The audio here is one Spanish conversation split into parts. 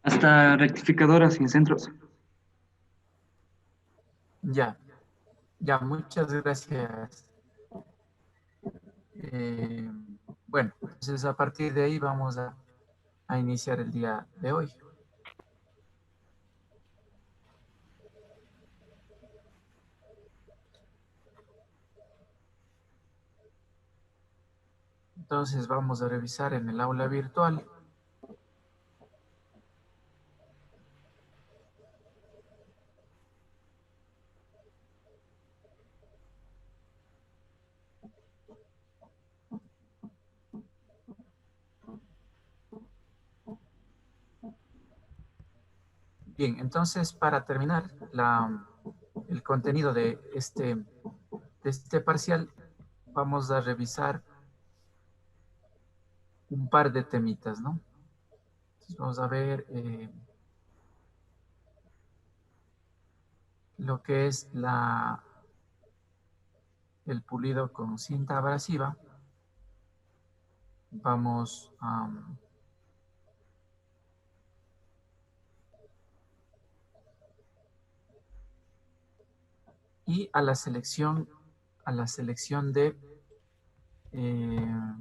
hasta rectificadoras sin centros. Ya, ya, muchas gracias. Eh, bueno, entonces a partir de ahí vamos a iniciar el día de hoy. Entonces vamos a revisar en el aula virtual. Bien, entonces para terminar el contenido de este parcial, vamos a revisar un par de temitas, ¿no? Entonces vamos a ver lo que es el pulido con cinta abrasiva. Vamos y a la selección de eh,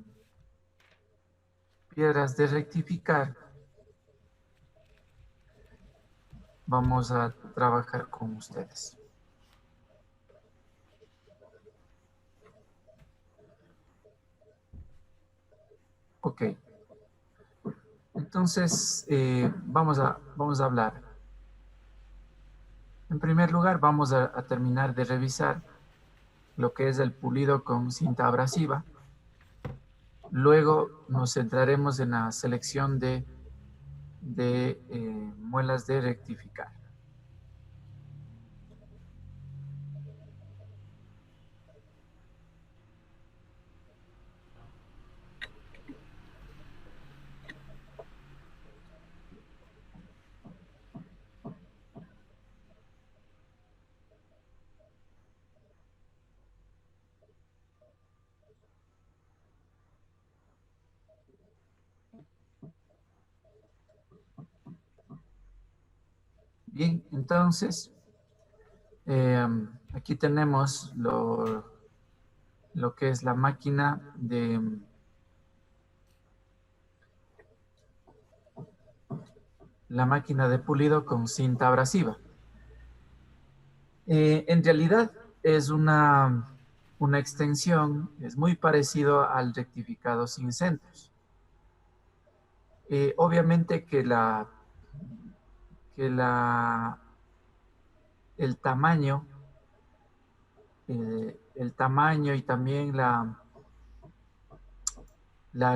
piedras de rectificar. Vamos a trabajar con ustedes. Ok, entonces vamos a hablar. En primer lugar, vamos a terminar de revisar lo que es el pulido con cinta abrasiva. Luego nos centraremos en la selección de muelas de rectificar. Bien, entonces, aquí tenemos lo que es la máquina de pulido con cinta abrasiva. En realidad es una extensión, es muy parecido al rectificado sin centros. Obviamente que el tamaño, y también la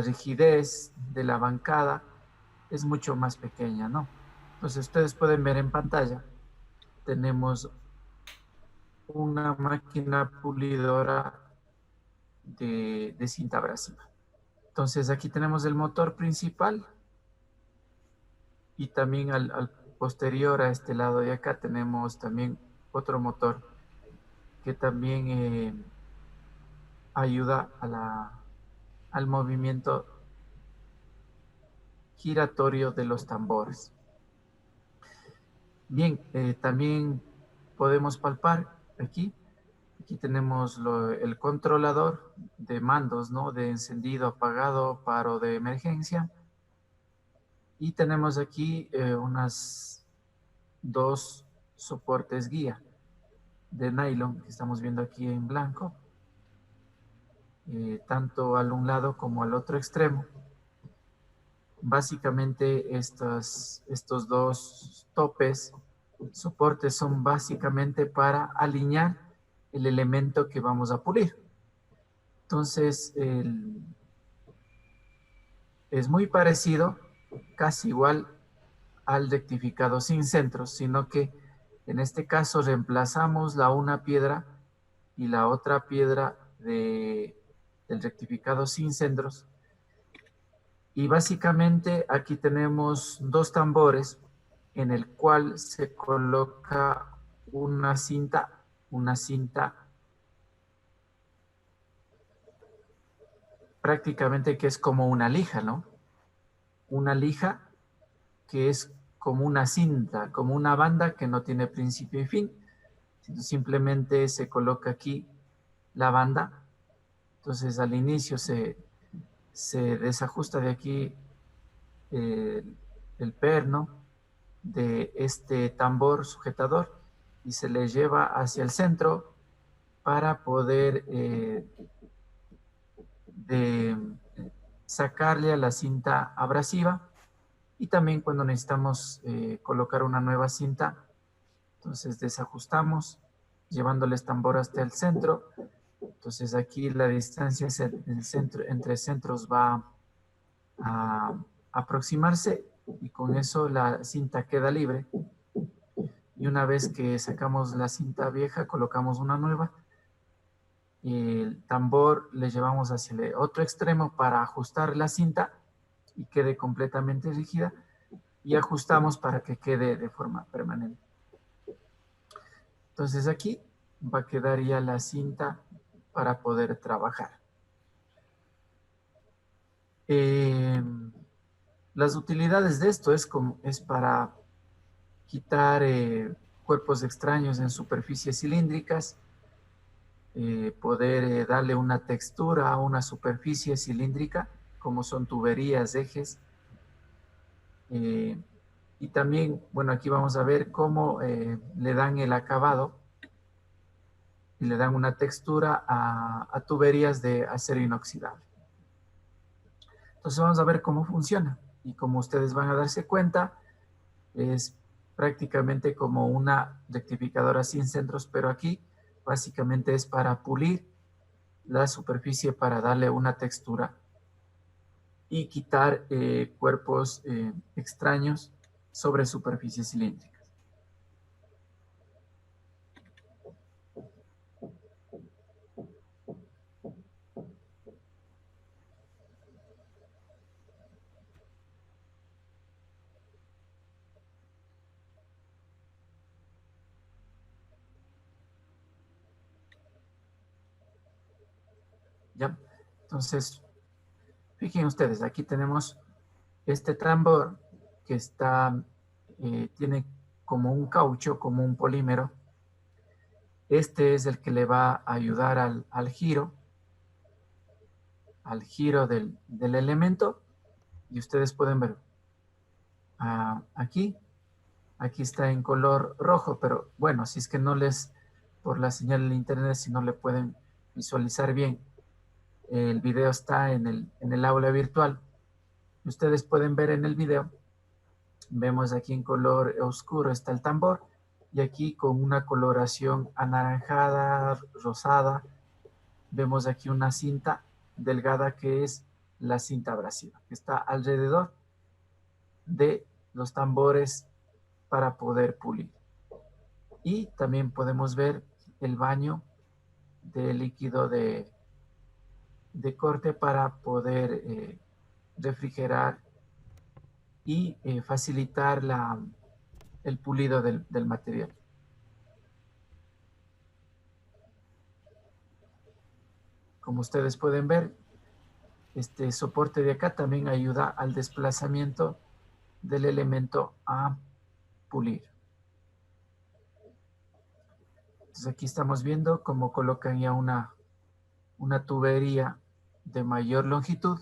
rigidez de la bancada es mucho más pequeña, ¿no? Entonces ustedes pueden ver en pantalla, tenemos una máquina pulidora de cinta abrasiva. Entonces aquí tenemos el motor principal y también al posterior a este lado de acá tenemos también otro motor que también ayuda al movimiento giratorio de los tambores. Bien, también podemos palpar aquí. Aquí tenemos el controlador de mandos, ¿no? De encendido, apagado, paro de emergencia. Y tenemos aquí unas dos soportes guía de nylon que estamos viendo aquí en blanco, tanto al un lado como al otro extremo. Básicamente estos dos topes, soportes, son básicamente para alinear el elemento que vamos a pulir. Entonces, es muy parecido, casi igual al rectificado sin centros, sino que en este caso reemplazamos una piedra y la otra piedra del rectificado sin centros. Y básicamente aquí tenemos dos tambores en el cual se coloca una cinta prácticamente que es como una lija, ¿no? Una lija que es como una cinta, como una banda que no tiene principio y fin. Simplemente se coloca aquí la banda. Entonces al inicio se desajusta de aquí el perno de este tambor sujetador y se le lleva hacia el centro para poder sacarle a la cinta abrasiva, y también cuando necesitamos colocar una nueva cinta, entonces desajustamos llevándole el tambor hasta el centro. Entonces aquí la distancia entre centros va a aproximarse y con eso la cinta queda libre. Y una vez que sacamos la cinta vieja, colocamos una nueva. Y el tambor le llevamos hacia el otro extremo para ajustar la cinta y quede completamente rígida. Y ajustamos para que quede de forma permanente. Entonces aquí va a quedar ya la cinta para poder trabajar. Las utilidades de esto es para quitar cuerpos extraños en superficies cilíndricas, poder darle una textura a una superficie cilíndrica, como son tuberías, ejes. Y también, bueno, aquí vamos a ver cómo le dan el acabado y le dan una textura a tuberías de acero inoxidable. Entonces vamos a ver cómo funciona. Y como ustedes van a darse cuenta, es prácticamente como una rectificadora sin centros, pero aquí básicamente es para pulir la superficie, para darle una textura y quitar cuerpos extraños sobre superficies cilíndricas. ¿Ya? Entonces, fíjense ustedes, aquí tenemos este tambor que tiene como un caucho, como un polímero. Este es el que le va a ayudar al giro del elemento. Y ustedes pueden ver aquí está en color rojo, pero bueno, si es que no por la señal de internet, si no le pueden visualizar bien, el video está en el aula virtual. Ustedes pueden ver en el video, vemos aquí en color oscuro está el tambor, y aquí con una coloración anaranjada, rosada, vemos aquí una cinta delgada que es la cinta abrasiva, que está alrededor de los tambores para poder pulir. Y también podemos ver el baño de líquido de corte para poder refrigerar y facilitar el pulido del material. Como ustedes pueden ver, este soporte de acá también ayuda al desplazamiento del elemento a pulir. Entonces aquí estamos viendo cómo colocan ya una tubería de mayor longitud.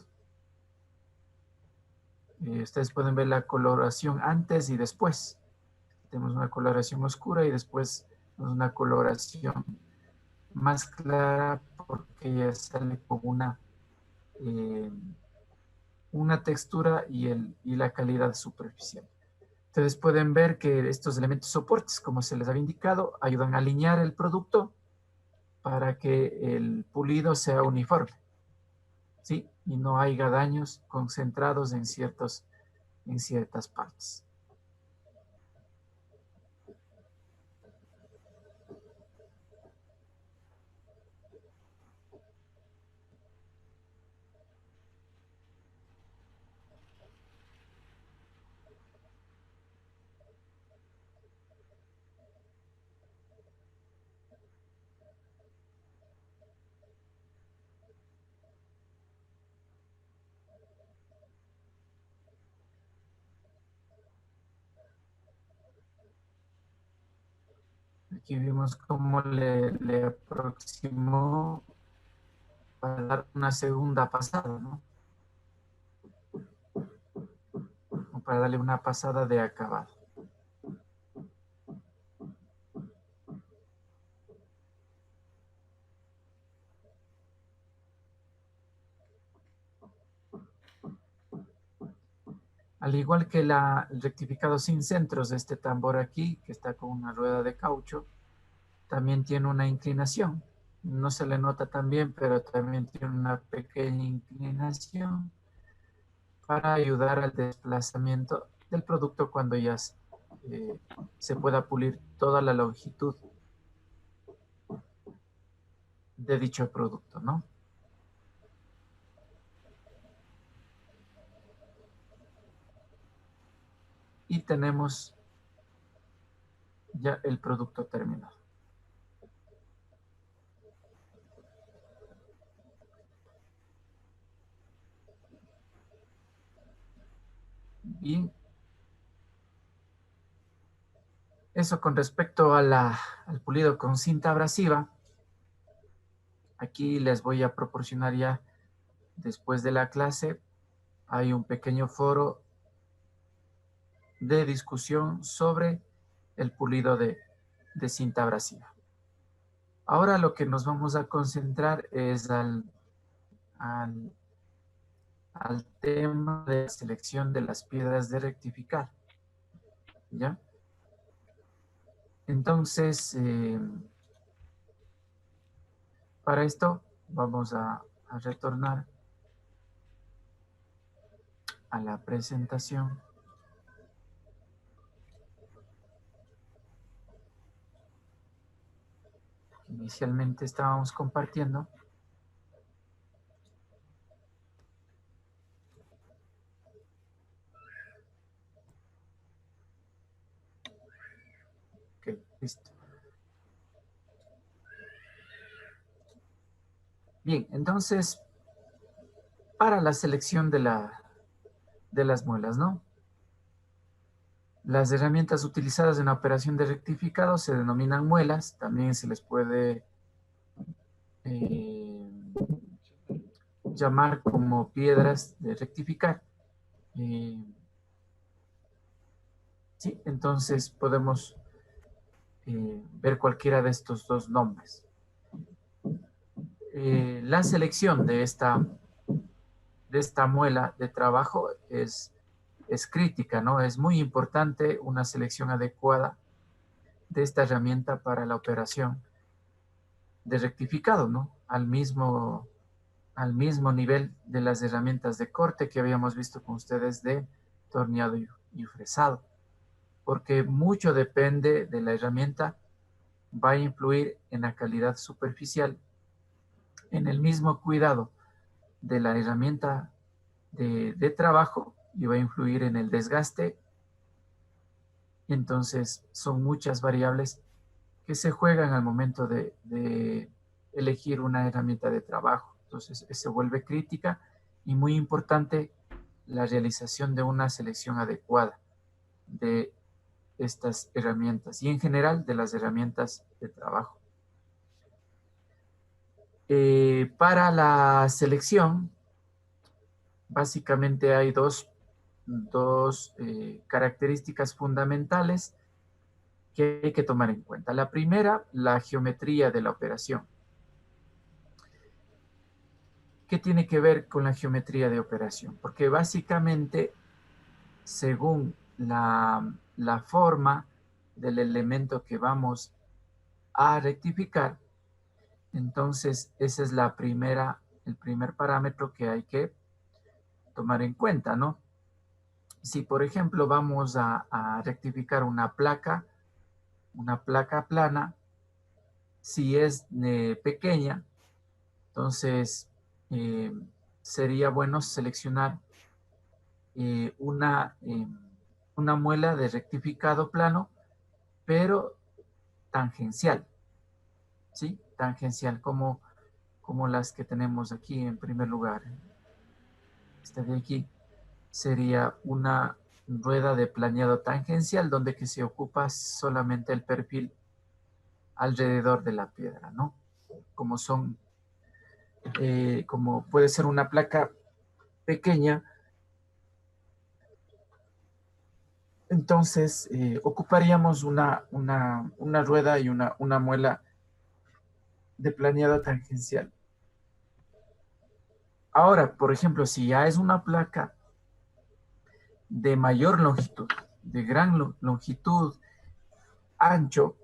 Ustedes pueden ver la coloración antes y después. Tenemos una coloración oscura y después una coloración más clara, porque ya sale con eh, una textura y la calidad superficial. Ustedes pueden ver que estos elementos soportes, como se les había indicado, ayudan a alinear el producto para que el pulido sea uniforme, ¿sí? Y no haya daños concentrados en ciertas partes. Aquí vimos cómo le aproximó para dar una segunda pasada, ¿no? O para darle una pasada de acabado. Al igual que el rectificado sin centros de este tambor aquí, que está con una rueda de caucho, también tiene una inclinación. No se le nota tan bien, pero también tiene una pequeña inclinación para ayudar al desplazamiento del producto cuando ya se pueda pulir toda la longitud de dicho producto, ¿no? Y tenemos ya el producto terminado. Y eso con respecto a al pulido con cinta abrasiva. Aquí les voy a proporcionar ya, después de la clase, hay un pequeño foro de discusión sobre el pulido de cinta abrasiva. Ahora lo que nos vamos a concentrar es al, al tema de la selección de las piedras de rectificar, ¿ya? Entonces, para esto vamos a retornar a la presentación. Inicialmente estábamos compartiendo. Ok, listo. Bien, entonces, para la selección de las muelas, ¿no? Las herramientas utilizadas en la operación de rectificado se denominan muelas, también se les puede eh, llamar como piedras de rectificar. Sí, entonces podemos ver cualquiera de estos dos nombres. La selección de esta muela de trabajo es crítica, ¿no? Es muy importante una selección adecuada de esta herramienta para la operación de rectificado, ¿no? Al mismo nivel de las herramientas de corte que habíamos visto con ustedes de torneado y fresado, porque mucho depende de la herramienta, va a influir en la calidad superficial, en el mismo cuidado de la herramienta de trabajo y va a influir en el desgaste. Entonces son muchas variables que se juegan al momento de elegir una herramienta de trabajo. Entonces se vuelve crítica y muy importante la realización de una selección adecuada de estas herramientas y en general de las herramientas de trabajo. Para la selección, básicamente hay dos características fundamentales que hay que tomar en cuenta. La primera, la geometría de la operación. ¿Qué tiene que ver con la geometría de operación? Porque básicamente, según la forma del elemento que vamos a rectificar, entonces ese es el primer parámetro que hay que tomar en cuenta, ¿no? Si, por ejemplo, vamos a rectificar una placa plana, si es pequeña, entonces sería bueno seleccionar eh, una, eh, una muela de rectificado plano, pero tangencial, ¿sí? Tangencial, como las que tenemos aquí en primer lugar. Esta de aquí sería una rueda de planeado tangencial donde que se ocupa solamente el perfil alrededor de la piedra, ¿no? Como como puede ser una placa pequeña. Entonces, ocuparíamos una rueda y una muela de planeado tangencial. Ahora, por ejemplo, si ya es una placa de mayor longitud, de gran longitud, ancho,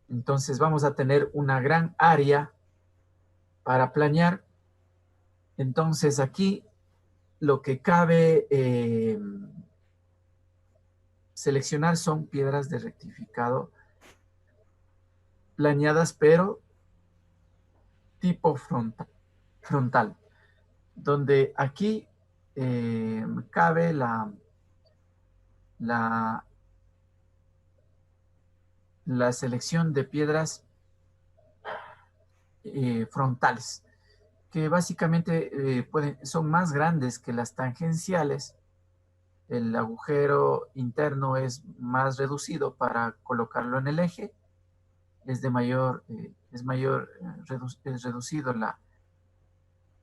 entonces vamos a tener una gran área para planear. Entonces aquí lo que cabe seleccionar son piedras de rectificado planeadas, pero tipo frontal, donde aquí cabe la, la selección de piedras frontales, que básicamente son más grandes que las tangenciales. El agujero interno es más reducido para colocarlo en el eje, es reducido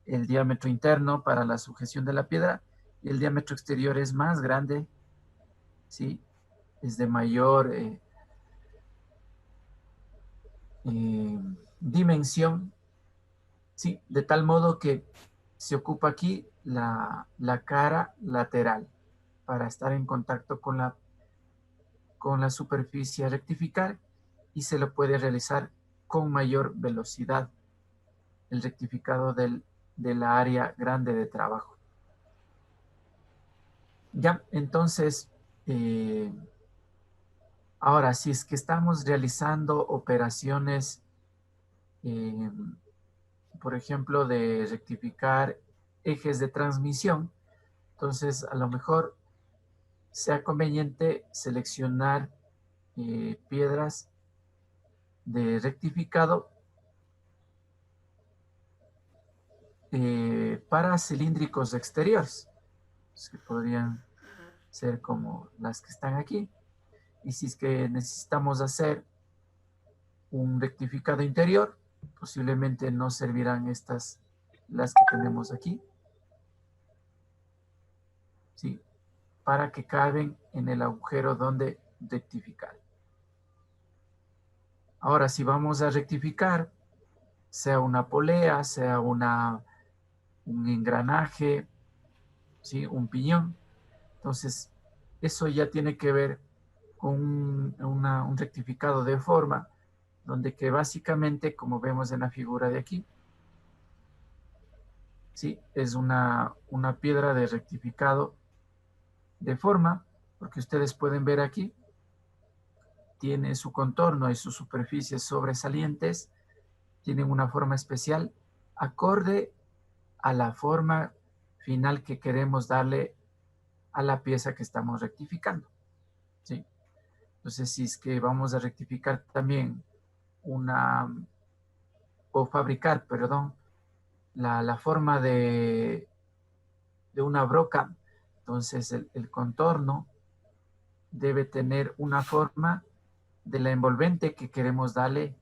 el diámetro interno para la sujeción de la piedra, y el diámetro exterior es más grande, ¿sí? Es de mayor dimensión, ¿sí? De tal modo que se ocupa aquí la cara lateral para estar en contacto con la superficie a rectificar, y se lo puede realizar con mayor velocidad el rectificado de la área grande de trabajo. Ya, entonces, ahora, si es que estamos realizando operaciones, eh, por ejemplo, de rectificar ejes de transmisión, entonces a lo mejor sea conveniente seleccionar piedras de rectificado para cilíndricos exteriores, que podrían ser como las que están aquí. Y si es que necesitamos hacer un rectificado interior, posiblemente no servirán las que tenemos aquí, ¿sí? Para que caben en el agujero donde rectificar. Ahora, si vamos a rectificar, sea una polea, sea un engranaje, ¿sí? Un piñón, entonces eso ya tiene que ver con un rectificado de forma, donde que básicamente, como vemos en la figura de aquí, ¿sí? Es una piedra de rectificado de forma, porque ustedes pueden ver aquí, tiene su contorno y sus superficies sobresalientes, tienen una forma especial, acorde a la forma final que queremos darle a la pieza que estamos rectificando, ¿sí? Entonces, si es que vamos a rectificar también o fabricar, perdón, la forma de una broca, entonces el contorno debe tener una forma de la envolvente que queremos darle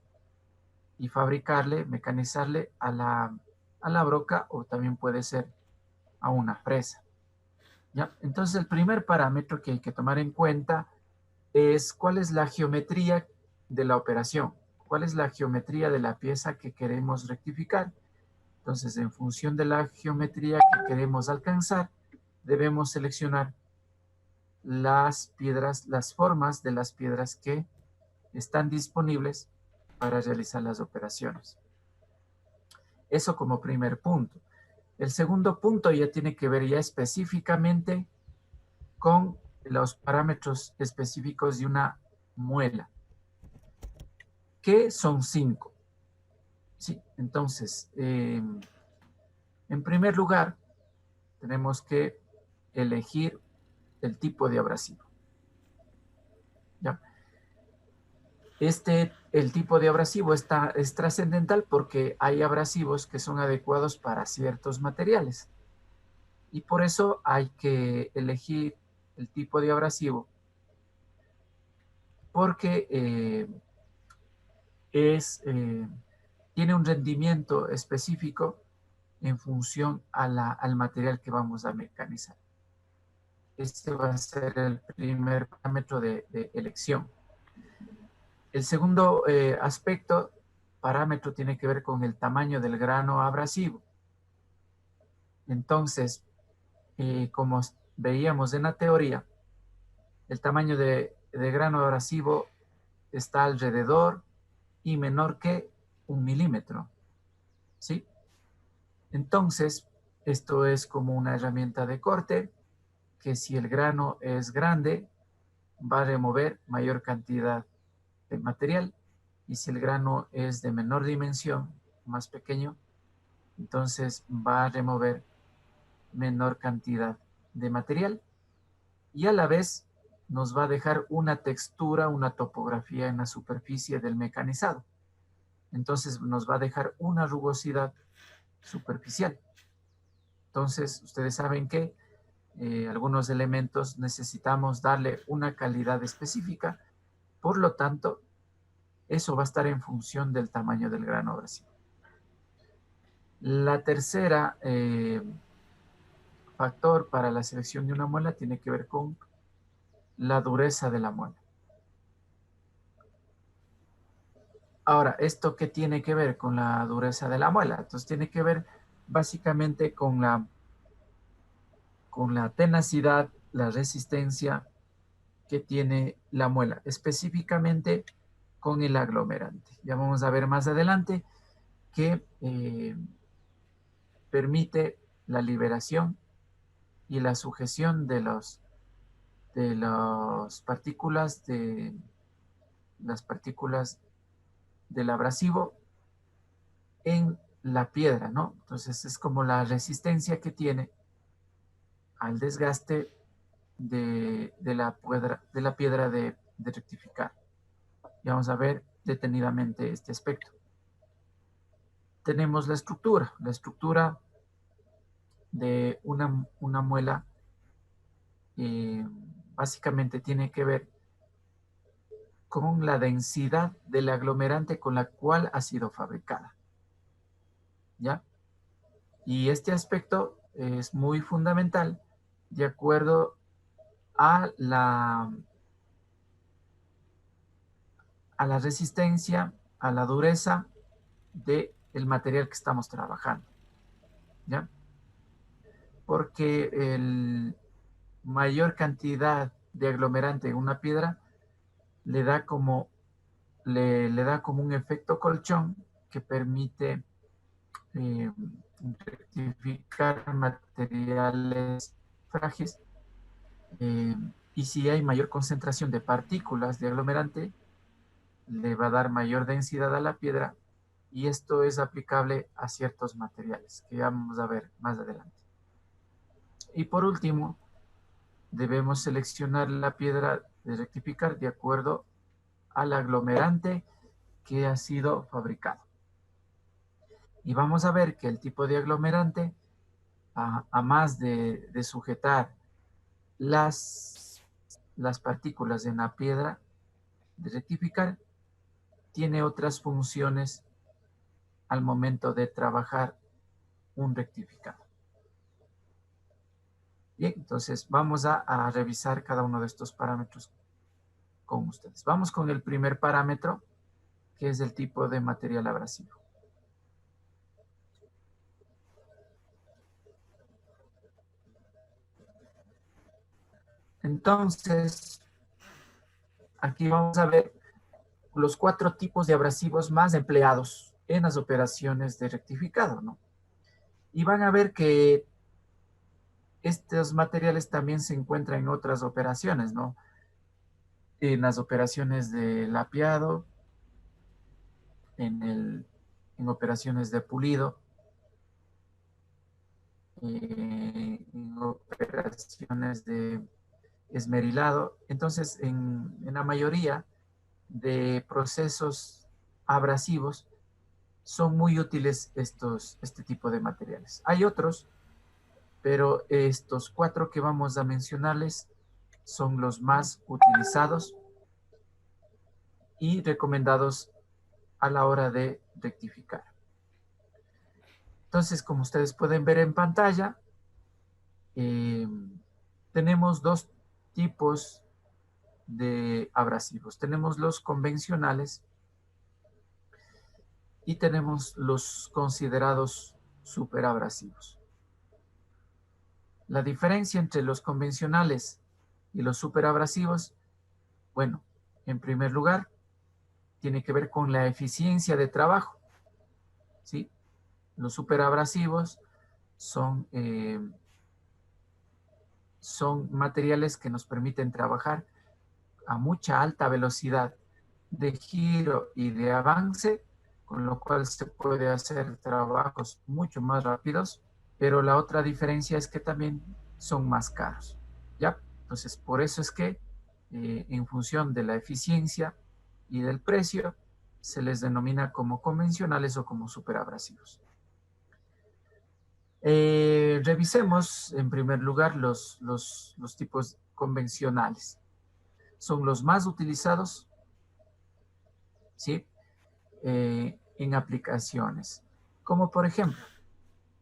y fabricarle, mecanizarle a la broca, o también puede ser a una fresa. ¿Ya? Entonces el primer parámetro que hay que tomar en cuenta es cuál es la geometría de la operación, cuál es la geometría de la pieza que queremos rectificar. Entonces, en función de la geometría que queremos alcanzar, debemos seleccionar las piedras, las formas de las piedras que están disponibles para realizar las operaciones. Eso como primer punto. El segundo punto ya tiene que ver ya específicamente con los parámetros específicos de una muela, que son 5. Sí, entonces, en primer lugar, tenemos que elegir el tipo de abrasivo. ¿Ya? El tipo de abrasivo es trascendental porque hay abrasivos que son adecuados para ciertos materiales. Y por eso hay que elegir el tipo de abrasivo, porque tiene un rendimiento específico en función al material que vamos a mecanizar. Este va a ser el primer parámetro de elección. El segundo parámetro, tiene que ver con el tamaño del grano abrasivo. Entonces, como veíamos en la teoría, el tamaño de grano abrasivo está alrededor y menor que 1 milímetro, ¿sí? Entonces, esto es como una herramienta de corte que si el grano es grande, va a remover mayor cantidad de material, y si el grano es de menor dimensión, más pequeño, entonces va a remover menor cantidad de material, y a la vez nos va a dejar una textura, una topografía en la superficie del mecanizado. Entonces nos va a dejar una rugosidad superficial. Entonces ustedes saben que algunos elementos necesitamos darle una calidad específica, por lo tanto, eso va a estar en función del tamaño del grano abrasivo. La tercera factor para la selección de una muela tiene que ver con la dureza de la muela. Ahora, ¿esto qué tiene que ver con la dureza de la muela? Entonces tiene que ver básicamente con la tenacidad, la resistencia que tiene la muela, específicamente con el aglomerante. Ya vamos a ver más adelante que permite la liberación y la sujeción de las partículas del abrasivo en la piedra, ¿no? Entonces es como la resistencia que tiene al desgaste de la piedra de rectificar. Y vamos a ver detenidamente este aspecto. Tenemos la estructura de una muela básicamente tiene que ver con la densidad del aglomerante con la cual ha sido fabricada. ¿Ya? Y este aspecto es muy fundamental de acuerdo a la resistencia, a la dureza del material que estamos trabajando. ¿Ya? Porque el mayor cantidad de aglomerante en una piedra le da como un efecto colchón que permite rectificar materiales frágiles, y si hay mayor concentración de partículas de aglomerante, le va a dar mayor densidad a la piedra, y esto es aplicable a ciertos materiales que vamos a ver más adelante. Y por último, debemos seleccionar la piedra de rectificar de acuerdo al aglomerante que ha sido fabricado. Y vamos a ver que el tipo de aglomerante, a más de sujetar las partículas en la piedra de rectificar, tiene otras funciones al momento de trabajar un rectificado. Bien, entonces vamos a revisar cada uno de estos parámetros con ustedes. Vamos con el primer parámetro, que es el tipo de material abrasivo. Entonces, aquí vamos a ver los 4 tipos de abrasivos más empleados en las operaciones de rectificado, ¿no? Y van a ver que estos materiales también se encuentran en otras operaciones, ¿no? En las operaciones de lapiado, en operaciones de pulido, en operaciones de esmerilado. Entonces, en la mayoría de procesos abrasivos son muy útiles este tipo de materiales. Hay otros, pero estos 4 que vamos a mencionarles son los más utilizados y recomendados a la hora de rectificar. Entonces, como ustedes pueden ver en pantalla, tenemos dos tipos de abrasivos. Tenemos los convencionales y tenemos los considerados superabrasivos. La diferencia entre los convencionales y los superabrasivos, bueno, en primer lugar, tiene que ver con la eficiencia de trabajo, ¿sí? Los superabrasivos son materiales que nos permiten trabajar a mucha alta velocidad de giro y de avance, con lo cual se puede hacer trabajos mucho más rápidos, pero la otra diferencia es que también son más caros, ¿ya? Entonces, por eso es que en función de la eficiencia y del precio, se les denomina como convencionales o como superabrasivos. Revisemos en primer lugar los tipos convencionales. Son los más utilizados, ¿sí? En aplicaciones. Como por ejemplo,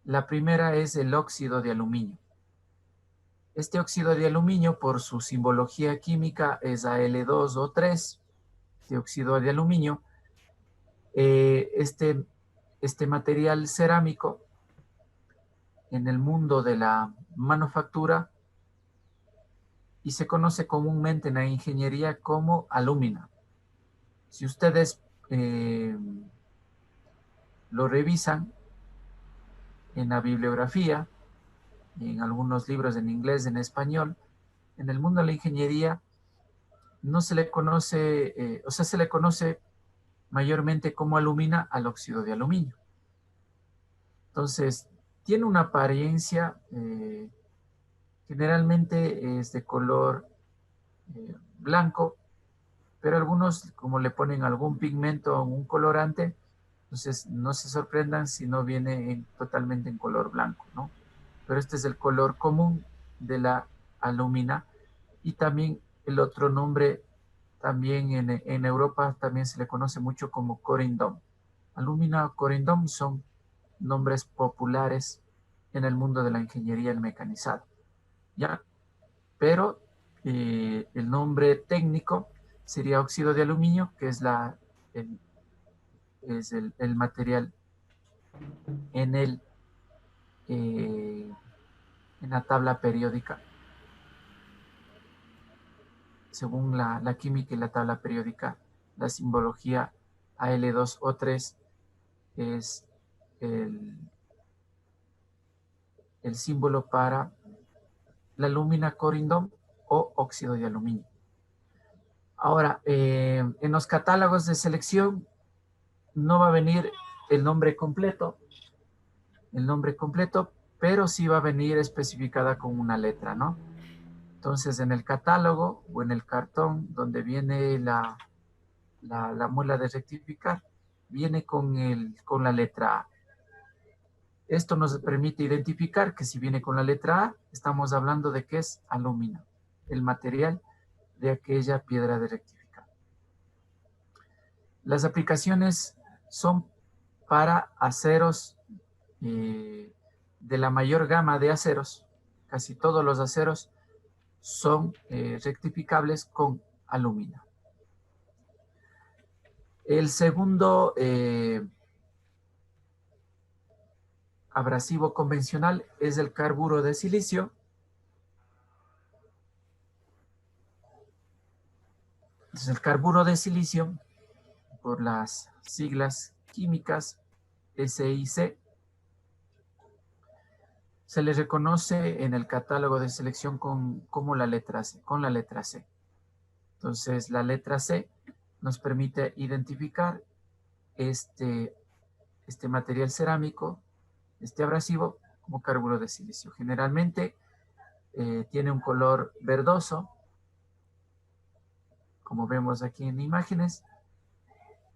la primera es el óxido de aluminio. Este óxido de aluminio, por su simbología química, es Al2O3, este óxido de aluminio. Este material cerámico en el mundo de la manufactura y se conoce comúnmente en la ingeniería como alúmina. Si ustedes lo revisan en la bibliografía, en algunos libros en inglés, en español, en el mundo de la ingeniería no se le conoce, se le conoce mayormente como alúmina al óxido de aluminio. Entonces, tiene una apariencia, generalmente es de color blanco, pero algunos, como le ponen algún pigmento o un colorante, entonces no se sorprendan si no viene totalmente en color blanco, ¿no? Pero este es el color común de la alúmina y también el otro nombre, también en Europa también se le conoce mucho como corindón. Alúmina o corindón son nombres populares en el mundo de la ingeniería del mecanizado, ¿ya? Pero el nombre técnico sería óxido de aluminio, que es el material en, en la tabla periódica, según la química y la tabla periódica. La simbología Al2O3 es el símbolo para la alúmina corindón o óxido de aluminio. Ahora, en los catálogos de selección no va a venir el nombre completo, pero sí va a venir especificada con una letra, ¿no? Entonces, en el catálogo o en el cartón donde viene la muela de rectificar, viene con la letra A. Esto nos permite identificar que si viene con la letra A, estamos hablando de que es alúmina, el material de aquella piedra de rectificar. Las aplicaciones son para aceros de la mayor gama de aceros. Casi todos los aceros son rectificables con alúmina. El segundo abrasivo convencional es el carburo de silicio. Entonces, el carburo de silicio, por las siglas químicas SiC, se le reconoce en el catálogo de selección como la letra C, con la letra C. Entonces, la letra C nos permite identificar este material cerámico, este abrasivo, como carburo de silicio. Generalmente tiene un color verdoso, como vemos aquí en imágenes,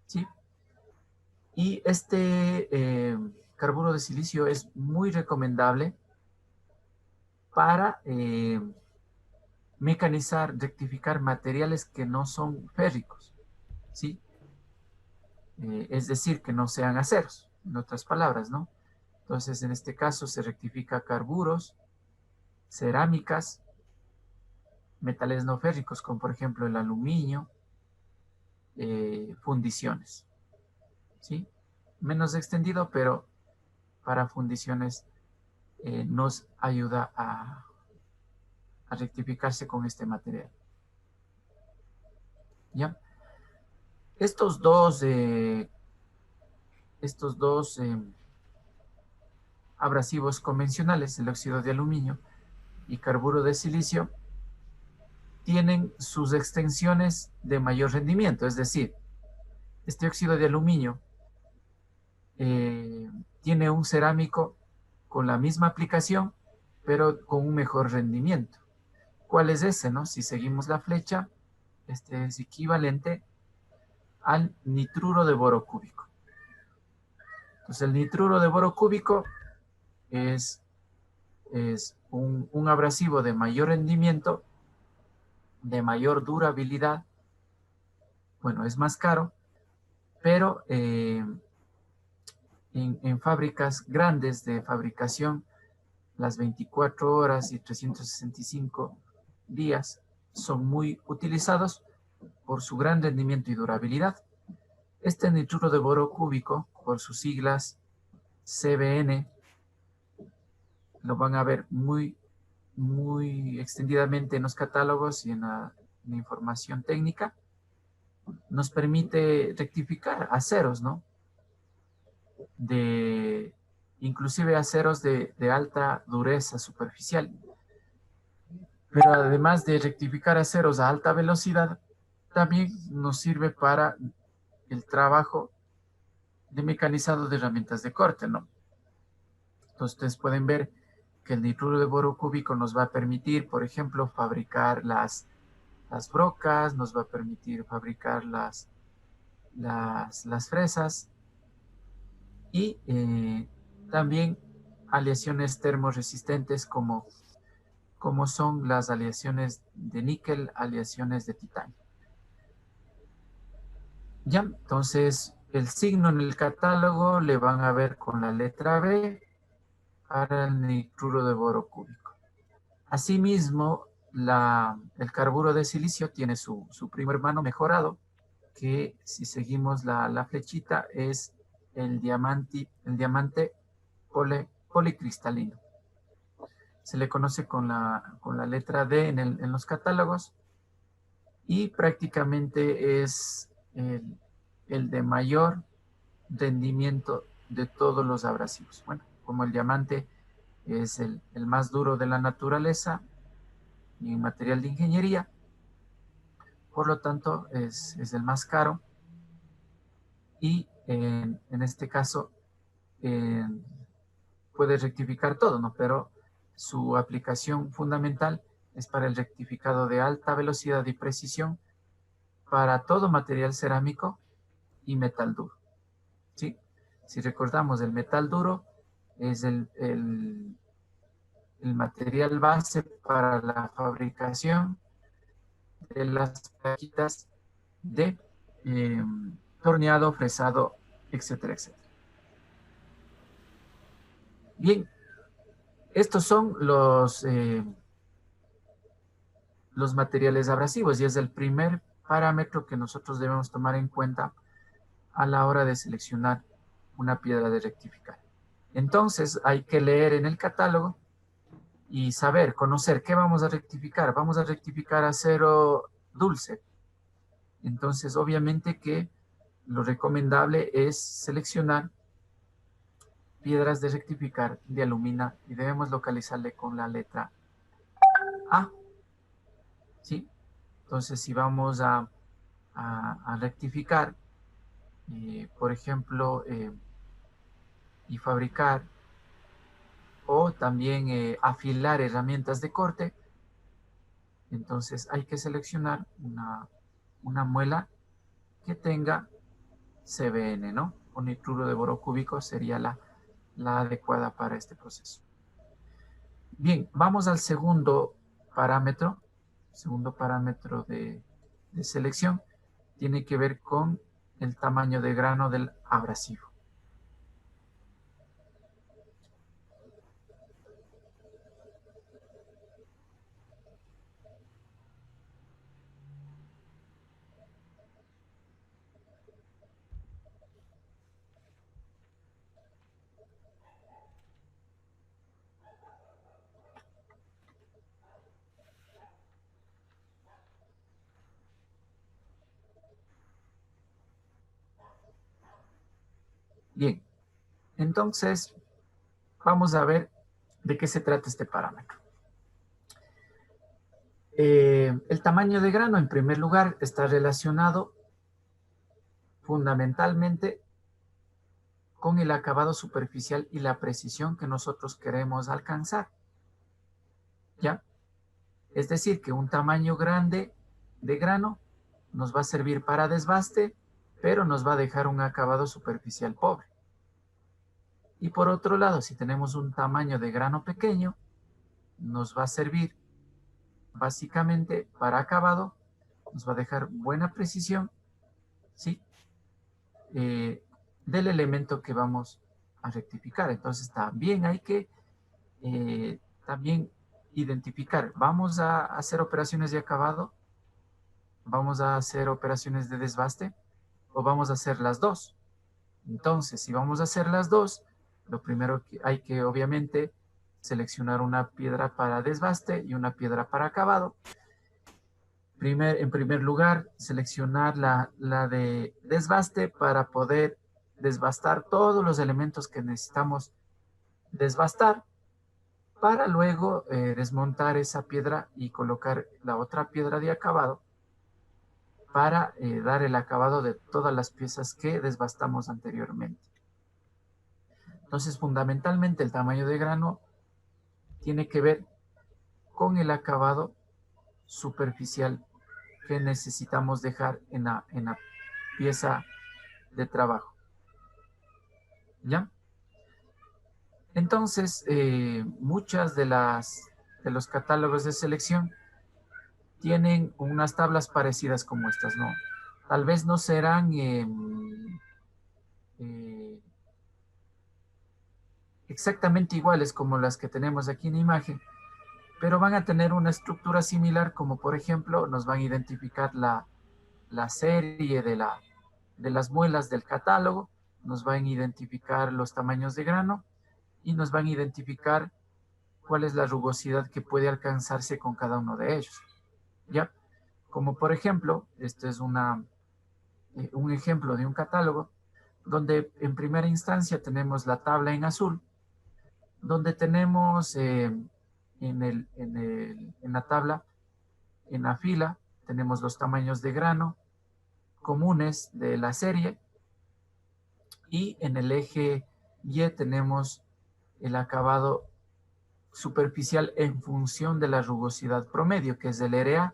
¿sí? Y carburo de silicio es muy recomendable para mecanizar, rectificar materiales que no son férricos, ¿sí? es decir, que no sean aceros, en otras palabras, ¿no? Entonces, en este caso se rectifica carburos, cerámicas, metales no férricos, como por ejemplo el aluminio, fundiciones, ¿sí? Menos extendido, pero para fundiciones nos ayuda a rectificarse con este material. ¿Ya? Estos dos abrasivos convencionales, el óxido de aluminio y carburo de silicio, tienen sus extensiones de mayor rendimiento. Es decir, este óxido de aluminio tiene un cerámico con la misma aplicación, pero con un mejor rendimiento. ¿Cuál es ese, no? Si seguimos la flecha, este es equivalente al nitruro de boro cúbico. Entonces, el nitruro de boro cúbico es un abrasivo de mayor rendimiento, de mayor durabilidad. Bueno, es más caro, pero en fábricas grandes de fabricación, las 24 horas y 365 días son muy utilizados por su gran rendimiento y durabilidad. Este nitruro de boro cúbico, por sus siglas CBN, lo van a ver muy extendidamente en los catálogos y en la información técnica. Nos permite rectificar aceros, ¿no? Inclusive aceros de alta dureza superficial. Pero además de rectificar aceros a alta velocidad, también nos sirve para el trabajo de mecanizado de herramientas de corte, ¿no? Entonces, ustedes pueden ver que el nitruro de boro cúbico nos va a permitir, por ejemplo, fabricar las brocas, nos va a permitir fabricar las fresas y también aleaciones termoresistentes como son las aleaciones de níquel, aleaciones de titanio. Ya, entonces el signo en el catálogo le van a ver con la letra B para el nitruro de boro cúbico. Asimismo, el carburo de silicio tiene su primo hermano mejorado, que si seguimos la flechita es el diamante policristalino. Se le conoce con la letra D en los catálogos y prácticamente es el de mayor rendimiento de todos los abrasivos. Bueno, como el diamante es el más duro de la naturaleza y material de ingeniería, por lo tanto es el más caro y en este caso puede rectificar todo, ¿no? Pero su aplicación fundamental es para el rectificado de alta velocidad y precisión para todo material cerámico y metal duro, ¿sí? Si recordamos, el metal duro es el material base para la fabricación de las plaquitas de torneado, fresado, etcétera, etcétera. Bien, estos son los materiales abrasivos y es el primer parámetro que nosotros debemos tomar en cuenta a la hora de seleccionar una piedra de rectificar. Entonces hay que leer en el catálogo y saber, conocer qué vamos a rectificar. Vamos a rectificar acero dulce. Entonces obviamente que lo recomendable es seleccionar piedras de rectificar de aluminio y debemos localizarle con la letra A. ¿Sí? Entonces si vamos a rectificar, por ejemplo, y fabricar o también afilar herramientas de corte, entonces hay que seleccionar una muela que tenga CBN, ¿no? O nitruro de boro cúbico sería la adecuada para este proceso. Bien, vamos al segundo parámetro de selección. Tiene que ver con el tamaño de grano del abrasivo. Bien, entonces vamos a ver de qué se trata este parámetro. El tamaño de grano, en primer lugar, está relacionado fundamentalmente con el acabado superficial y la precisión que nosotros queremos alcanzar. ¿Ya? Es decir, que un tamaño grande de grano nos va a servir para desbaste, pero nos va a dejar un acabado superficial pobre. Y por otro lado, si tenemos un tamaño de grano pequeño, nos va a servir básicamente para acabado, nos va a dejar buena precisión, ¿sí? Del elemento que vamos a rectificar. Entonces también hay que también identificar, ¿vamos a hacer operaciones de acabado? ¿Vamos a hacer operaciones de desbaste? ¿O vamos a hacer las dos? Entonces, si vamos a hacer las dos, lo primero que hay que obviamente seleccionar una piedra para desbaste y una piedra para acabado. En primer lugar, seleccionar la de desbaste para poder desbastar todos los elementos que necesitamos desbastar, para luego desmontar esa piedra y colocar la otra piedra de acabado para dar el acabado de todas las piezas que desbastamos anteriormente. Entonces, fundamentalmente el tamaño de grano tiene que ver con el acabado superficial que necesitamos dejar en la pieza de trabajo. ¿Ya? Entonces, muchas de los catálogos de selección tienen unas tablas parecidas como estas, ¿no? Tal vez no serán exactamente iguales como las que tenemos aquí en la imagen, pero van a tener una estructura similar, como por ejemplo nos van a identificar la serie de las muelas del catálogo, nos van a identificar los tamaños de grano y nos van a identificar cuál es la rugosidad que puede alcanzarse con cada uno de ellos. ¿Ya? Como por ejemplo, este es un ejemplo de un catálogo donde en primera instancia tenemos la tabla en azul, donde tenemos en la tabla, en la fila, tenemos los tamaños de grano comunes de la serie y en el eje Y tenemos el acabado superficial en función de la rugosidad promedio, que es el RA,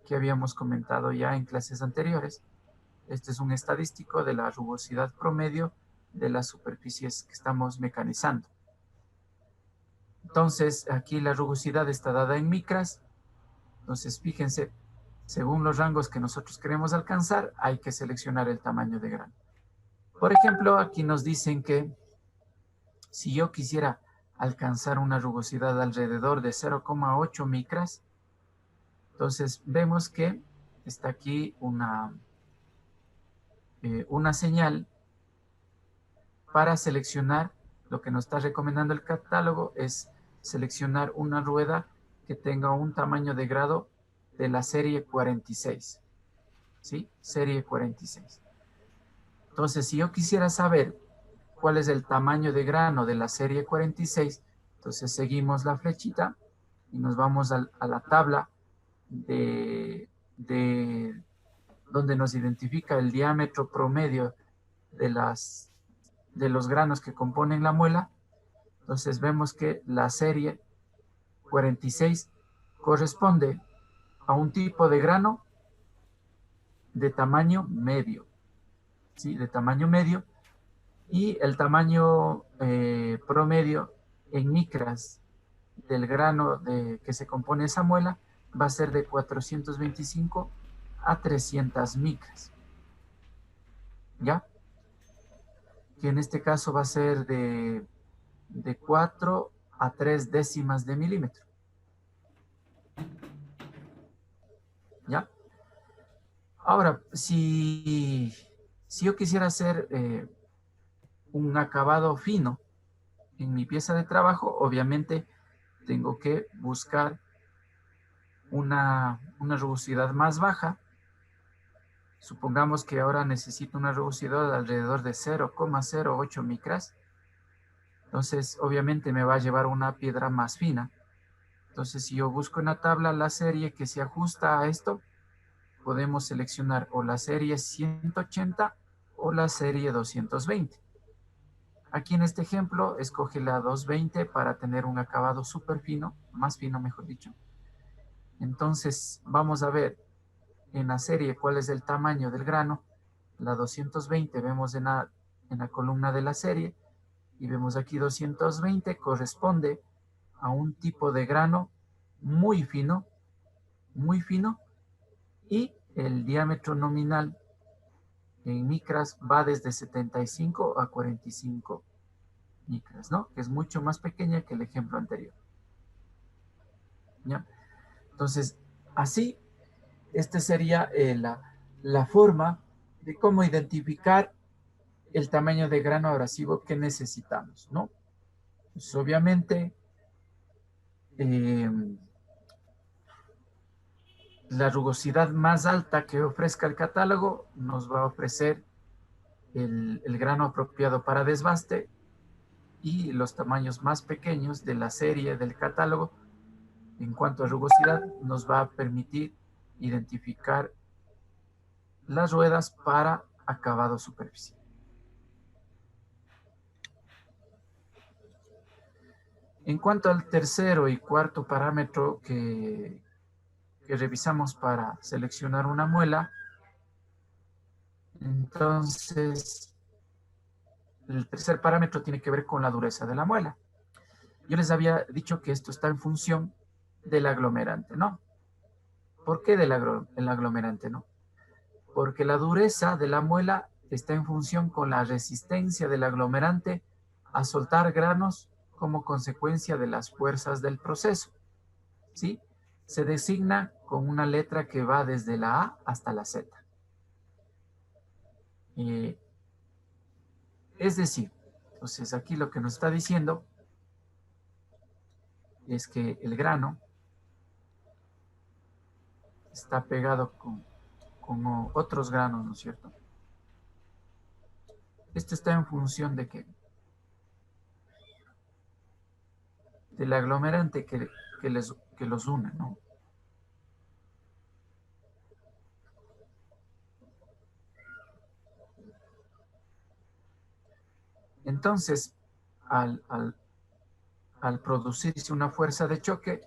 que habíamos comentado ya en clases anteriores. Este es un estadístico de la rugosidad promedio de las superficies que estamos mecanizando. Entonces, aquí la rugosidad está dada en micras. Entonces, fíjense, según los rangos que nosotros queremos alcanzar, hay que seleccionar el tamaño de grano. Por ejemplo, aquí nos dicen que si yo quisiera alcanzar una rugosidad alrededor de 0,8 micras, entonces vemos que está aquí una señal para seleccionar. Lo que nos está recomendando el catálogo es seleccionar una rueda que tenga un tamaño de grado de la serie 46. ¿Sí? Serie 46. Entonces, si yo quisiera saber cuál es el tamaño de grano de la serie 46, entonces seguimos la flechita y nos vamos a la tabla donde nos identifica el diámetro promedio de los granos que componen la muela. Entonces vemos que la serie 46 corresponde a un tipo de grano de tamaño medio, ¿sí? De tamaño medio, y el tamaño promedio en micras del grano que se compone esa muela va a ser de 425 a 300 micras. ¿ya? Que en este caso va a ser de 4 a 3 décimas de milímetro, ¿ya? Ahora, si yo quisiera hacer un acabado fino en mi pieza de trabajo, obviamente tengo que buscar una rugosidad más baja. Supongamos que ahora necesito una rugosidad de alrededor de 0,08 micras. Entonces, obviamente me va a llevar una piedra más fina. Entonces, si yo busco en la tabla la serie que se ajusta a esto, podemos seleccionar o la serie 180 o la serie 220. Aquí en este ejemplo, escoge la 220 para tener un acabado súper fino, más fino mejor dicho. Entonces, vamos a ver en la serie cuál es el tamaño del grano. La 220 vemos en la columna de la serie y vemos aquí 220 corresponde a un tipo de grano muy fino y el diámetro nominal en micras va desde 75 a 45 micras, ¿no? Que es mucho más pequeña que el ejemplo anterior. ¿Ya? Entonces, así, esta sería la forma de cómo identificar el tamaño de grano abrasivo que necesitamos, ¿no? Pues obviamente, eh, la rugosidad más alta que ofrezca el catálogo nos va a ofrecer el grano apropiado para desbaste y los tamaños más pequeños de la serie del catálogo en cuanto a rugosidad nos va a permitir identificar las ruedas para acabado superficial. En cuanto al tercero y cuarto parámetro que revisamos para seleccionar una muela, entonces el tercer parámetro tiene que ver con la dureza de la muela. Yo les había dicho que esto está en función del aglomerante, ¿no? ¿Por qué el aglomerante, no? Porque la dureza de la muela está en función con la resistencia del aglomerante a soltar granos como consecuencia de las fuerzas del proceso, ¿sí? Se designa con una letra que va desde la A hasta la Z. Es decir, entonces aquí lo que nos está diciendo es que el grano está pegado con otros granos, ¿no es cierto? Esto está en función de que del aglomerante que los une, ¿no? Entonces, al producirse una fuerza de choque,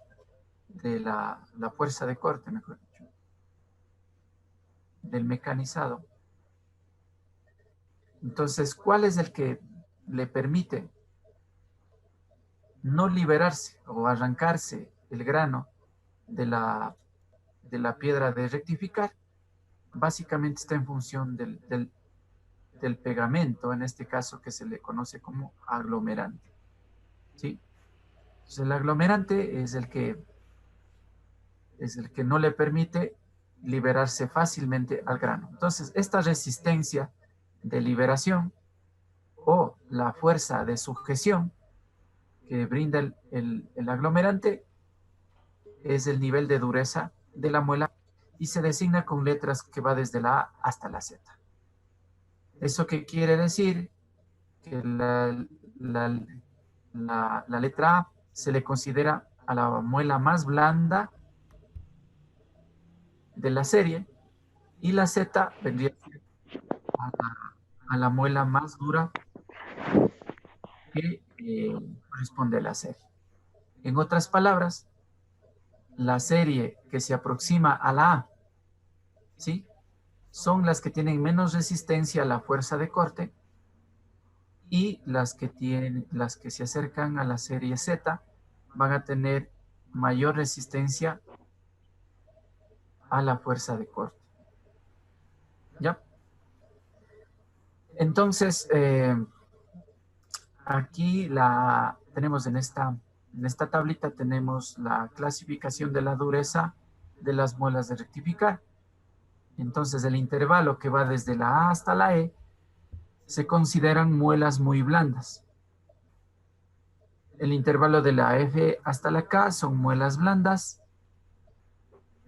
de la fuerza de corte, mejor dicho, del mecanizado, entonces, ¿cuál es el que le permite no liberarse o arrancarse el grano de la piedra de rectificar? Básicamente está en función del pegamento, en este caso que se le conoce como aglomerante, ¿sí? Entonces, el aglomerante es el que no le permite liberarse fácilmente al grano. Entonces, esta resistencia de liberación o la fuerza de sujeción que brinda el aglomerante es el nivel de dureza de la muela y se designa con letras que va desde la A hasta la Z. ¿Eso qué quiere decir? Que la letra A se le considera a la muela más blanda de la serie y la Z vendría a la muela más dura que corresponde a la serie. En otras palabras, la serie que se aproxima a la A, ¿sí? Son las que tienen menos resistencia a la fuerza de corte y las que se acercan a la serie Z van a tener mayor resistencia a la fuerza de corte. ¿Ya? Entonces, aquí tenemos en esta tablita tenemos la clasificación de la dureza de las muelas de rectificar. Entonces, el intervalo que va desde la A hasta la E se consideran muelas muy blandas. El intervalo de la F hasta la K son muelas blandas.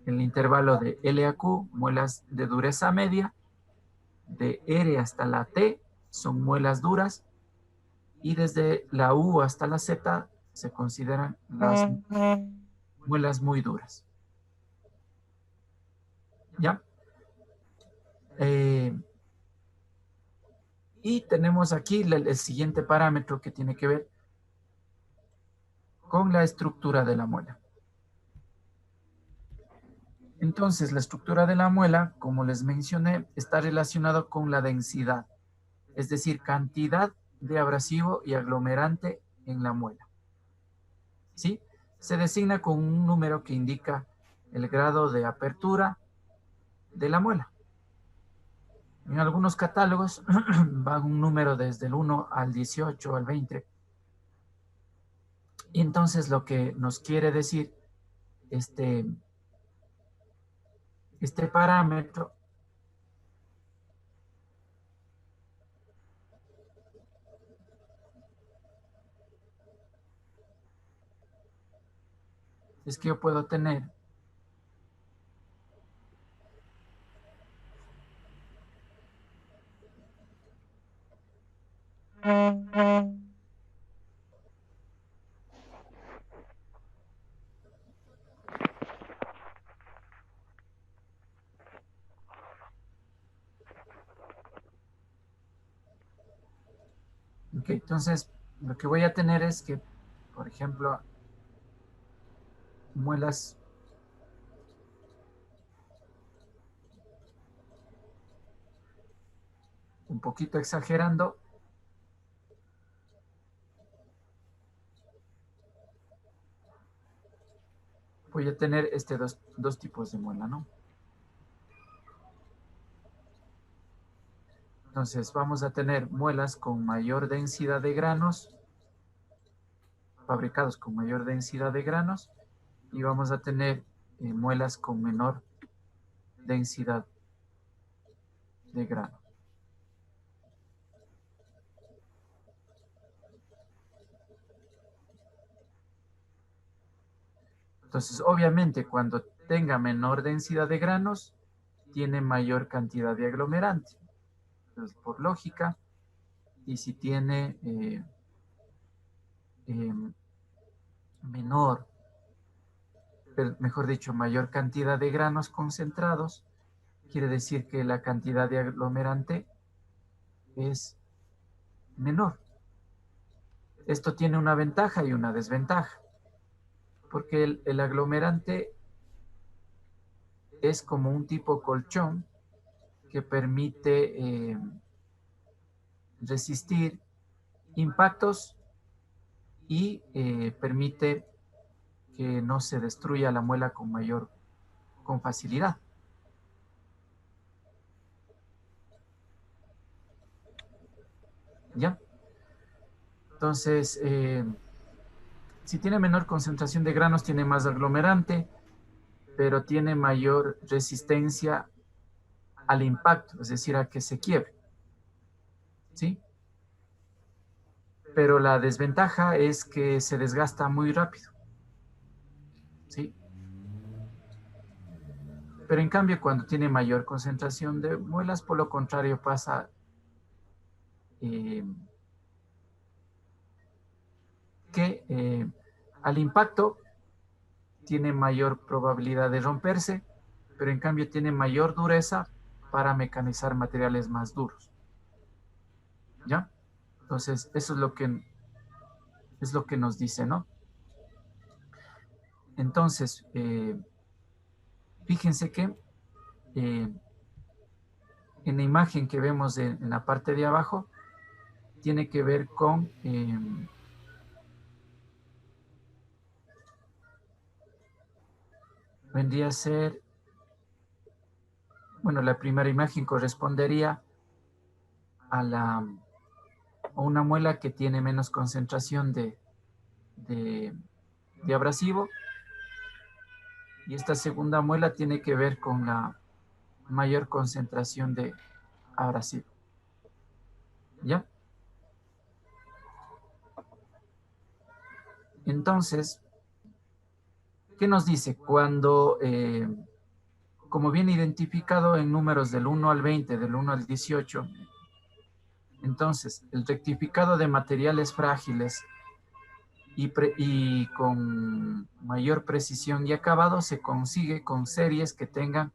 El intervalo de L a Q, muelas de dureza media. De R hasta la T son muelas duras. Y desde la U hasta la Z se consideran las muelas muy duras. ¿Ya? Y tenemos aquí el siguiente parámetro que tiene que ver con la estructura de la muela. Entonces, la estructura de la muela, como les mencioné, está relacionada con la densidad, es decir, cantidad de abrasivo y aglomerante en la muela. ¿Sí? Se designa con un número que indica el grado de apertura de la muela. En algunos catálogos va un número desde el 1 al 18 al 20. Y entonces lo que nos quiere decir este parámetro es que yo puedo tener ok, entonces lo que voy a tener es que, por ejemplo, muelas un poquito exagerando, voy a tener dos tipos de muela, ¿no? Entonces vamos a tener muelas con mayor densidad de granos, fabricados con mayor densidad de granos, y vamos a tener muelas con menor densidad de grano. Entonces, obviamente, cuando tenga menor densidad de granos, tiene mayor cantidad de aglomerante. Entonces, por lógica, y si tiene menor, mejor dicho, mayor cantidad de granos concentrados, quiere decir que la cantidad de aglomerante es menor. Esto tiene una ventaja y una desventaja, porque el aglomerante es como un tipo colchón que permite resistir impactos y permite que no se destruya la muela con facilidad. ¿Ya? Entonces, si tiene menor concentración de granos, tiene más aglomerante, pero tiene mayor resistencia al impacto, es decir, a que se quiebre. ¿Sí? Pero la desventaja es que se desgasta muy rápido. ¿Sí? Pero en cambio, cuando tiene mayor concentración de muelas, por lo contrario, pasa eh, que al impacto tiene mayor probabilidad de romperse, pero en cambio tiene mayor dureza para mecanizar materiales más duros. ¿Ya? Entonces, eso es lo que nos dice, ¿no? Entonces, fíjense que en la imagen que vemos en la parte de abajo, tiene que ver con vendría a ser, bueno, la primera imagen correspondería a una muela que tiene menos concentración de abrasivo, y esta segunda muela tiene que ver con la mayor concentración de abrasivo. ¿Ya? Entonces, ¿qué nos dice? Cuando, como viene identificado en números del 1 al 20, del 1 al 18, entonces el rectificado de materiales frágiles y con mayor precisión y acabado se consigue con series que tengan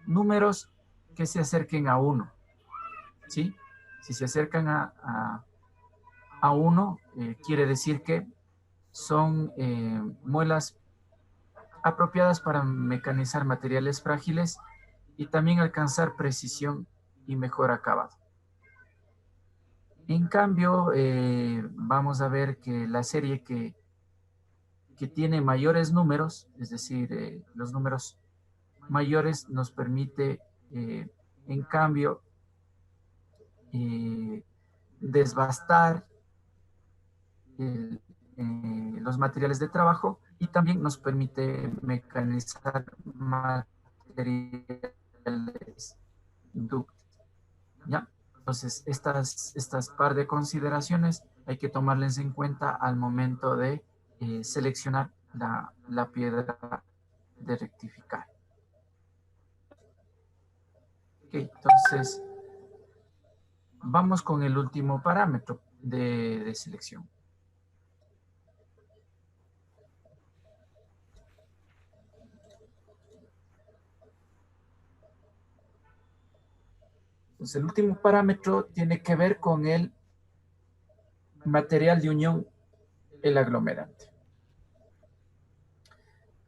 números que se acerquen a 1, ¿sí? Si se acercan a 1, quiere decir que son muelas apropiadas para mecanizar materiales frágiles y también alcanzar precisión y mejor acabado. En cambio, vamos a ver que la serie que tiene mayores números, es decir, los números mayores nos permite, en cambio, desbastar los materiales de trabajo y también nos permite mecanizar materiales ductiles. ¿Ya? Entonces, estas par de consideraciones hay que tomarlas en cuenta al momento de seleccionar la piedra de rectificar. Ok, entonces, vamos con el último parámetro de selección. Entonces, el último parámetro tiene que ver con el material de unión, el aglomerante.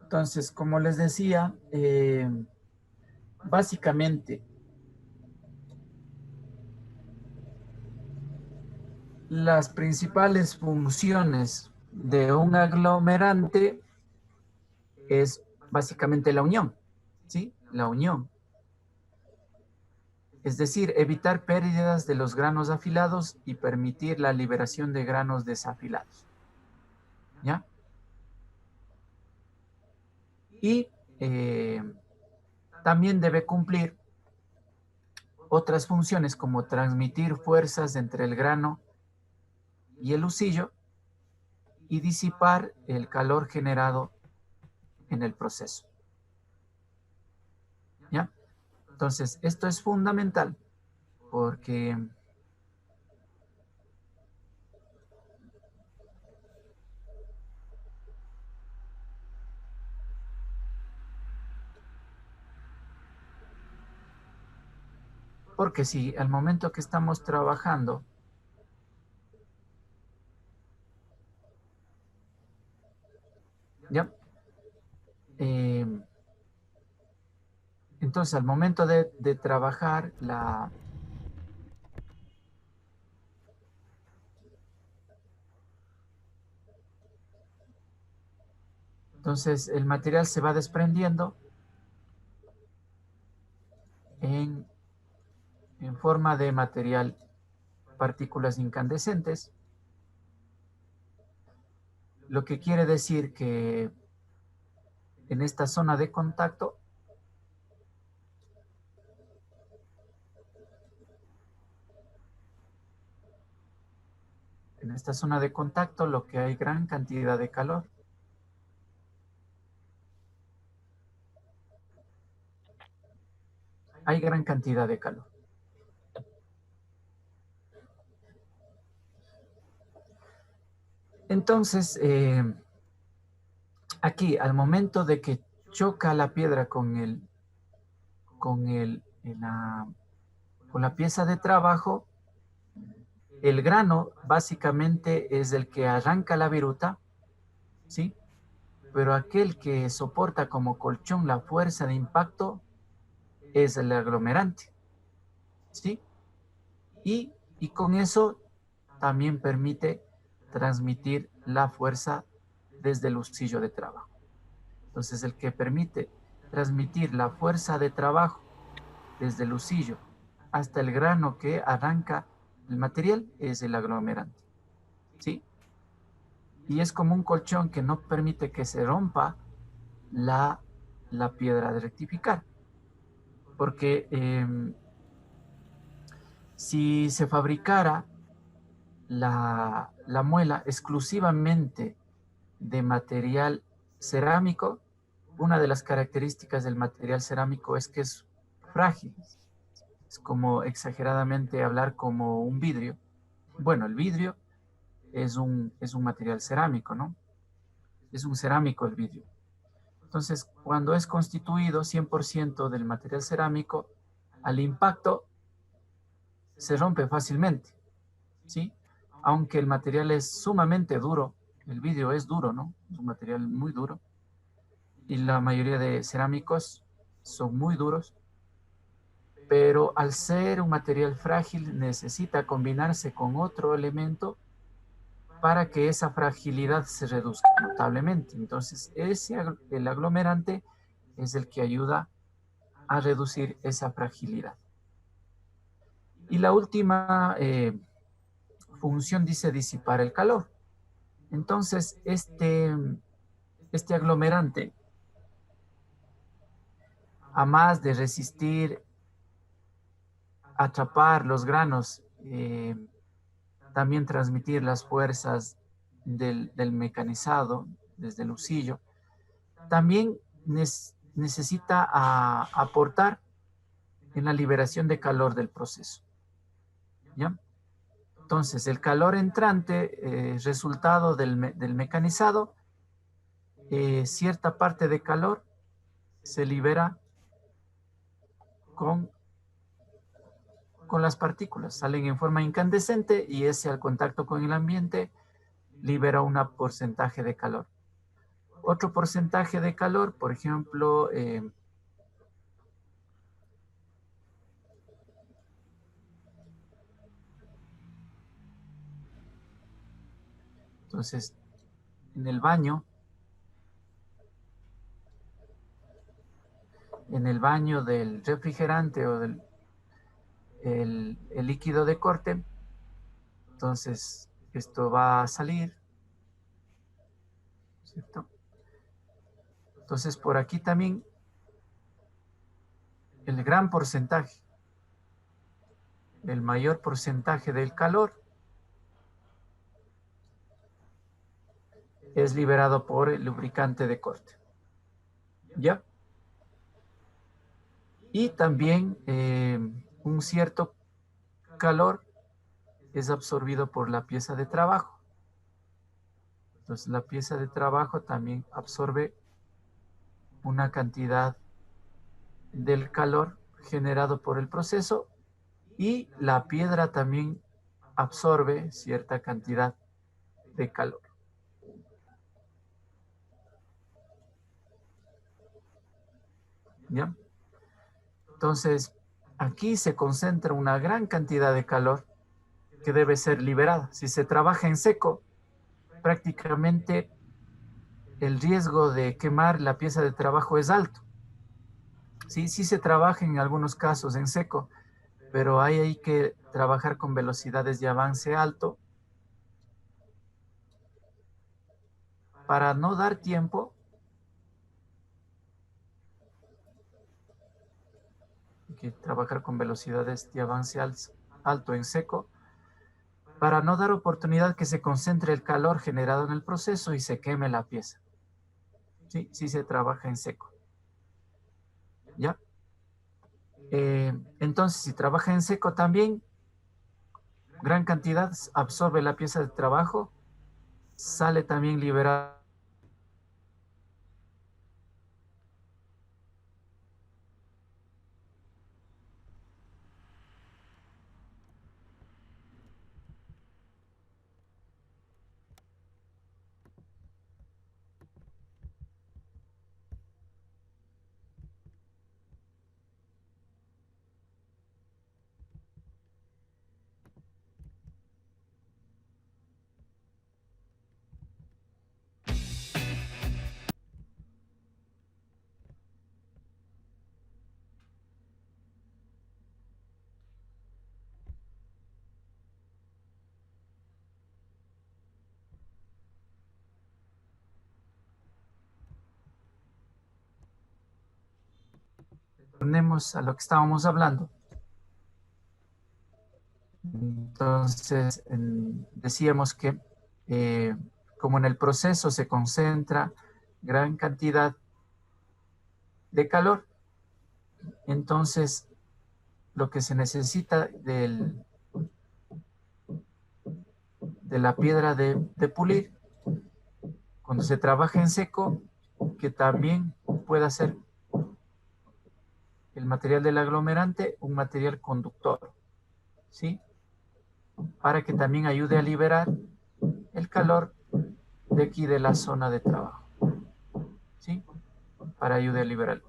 Entonces, como les decía, básicamente las principales funciones de un aglomerante es básicamente la unión, ¿sí? La unión. Es decir, evitar pérdidas de los granos afilados y permitir la liberación de granos desafilados. ¿Ya? Y también debe cumplir otras funciones como transmitir fuerzas entre el grano y el husillo y disipar el calor generado en el proceso. ¿Ya? Entonces, esto es fundamental porque si al momento que estamos trabajando ¿ya? Entonces, al momento de trabajar entonces el material se va desprendiendo en forma de material, partículas incandescentes, lo que quiere decir que en esta zona de contacto lo que hay gran cantidad de calor. Hay gran cantidad de calor. Entonces, aquí, al momento de que choca la piedra con la pieza de trabajo, el grano básicamente es el que arranca la viruta, ¿sí? Pero aquel que soporta como colchón la fuerza de impacto es el aglomerante, ¿sí? Y con eso también permite transmitir la fuerza desde el husillo de trabajo. Entonces, el que permite transmitir la fuerza de trabajo desde el husillo hasta el grano que arranca El material es el aglomerante, ¿sí? Y es como un colchón que no permite que se rompa la, la piedra de rectificar. Porque si se fabricara la muela exclusivamente de material cerámico, una de las características del material cerámico es que es frágil. Es como exageradamente hablar como un vidrio. Bueno, el vidrio es un material cerámico, ¿no? Es un cerámico el vidrio. Entonces, cuando es constituido 100% del material cerámico, al impacto se rompe fácilmente, ¿sí? Aunque el material es sumamente duro, el vidrio es duro, ¿no? Es un material muy duro. Y la mayoría de cerámicos son muy duros, pero al ser un material frágil necesita combinarse con otro elemento para que esa fragilidad se reduzca notablemente. Entonces, el aglomerante es el que ayuda a reducir esa fragilidad. Y la última función dice disipar el calor. Entonces, este aglomerante, a más de resistir, atrapar los granos, también transmitir las fuerzas del mecanizado desde el usillo, también necesita aportar en la liberación de calor del proceso. ¿Ya? Entonces, el calor entrante, resultado del mecanizado, cierta parte de calor se libera con, con las partículas. Salen en forma incandescente y ese al contacto con el ambiente libera un porcentaje de calor. Otro porcentaje de calor, por ejemplo, entonces, en el baño del refrigerante o del el líquido de corte, entonces esto va a salir, ¿cierto? Entonces por aquí también el gran porcentaje, el mayor porcentaje del calor es liberado por el lubricante de corte, ¿ya? Y también un cierto calor es absorbido por la pieza de trabajo. Entonces la pieza de trabajo también absorbe una cantidad del calor generado por el proceso y la piedra también absorbe cierta cantidad de calor. ¿Ya? Entonces, aquí se concentra una gran cantidad de calor que debe ser liberada. Si se trabaja en seco, prácticamente el riesgo de quemar la pieza de trabajo es alto. Sí, sí se trabaja en algunos casos en seco, pero hay que trabajar con velocidades de avance alto para no dar tiempo. Hay que trabajar con velocidades de avance alto en seco para no dar oportunidad que se concentre el calor generado en el proceso y se queme la pieza. Sí, sí se trabaja en seco. ¿Ya? Entonces, si trabaja en seco también, gran cantidad absorbe la pieza de trabajo, sale también liberada. retornemos a lo que estábamos hablando. Entonces, decíamos que como en el proceso se concentra gran cantidad de calor, entonces lo que se necesita de la piedra de pulir, cuando se trabaja en seco, que también pueda ser el material del aglomerante un material conductor, ¿sí? Para que también ayude a liberar el calor de aquí de la zona de trabajo, ¿sí? Para ayudar a liberar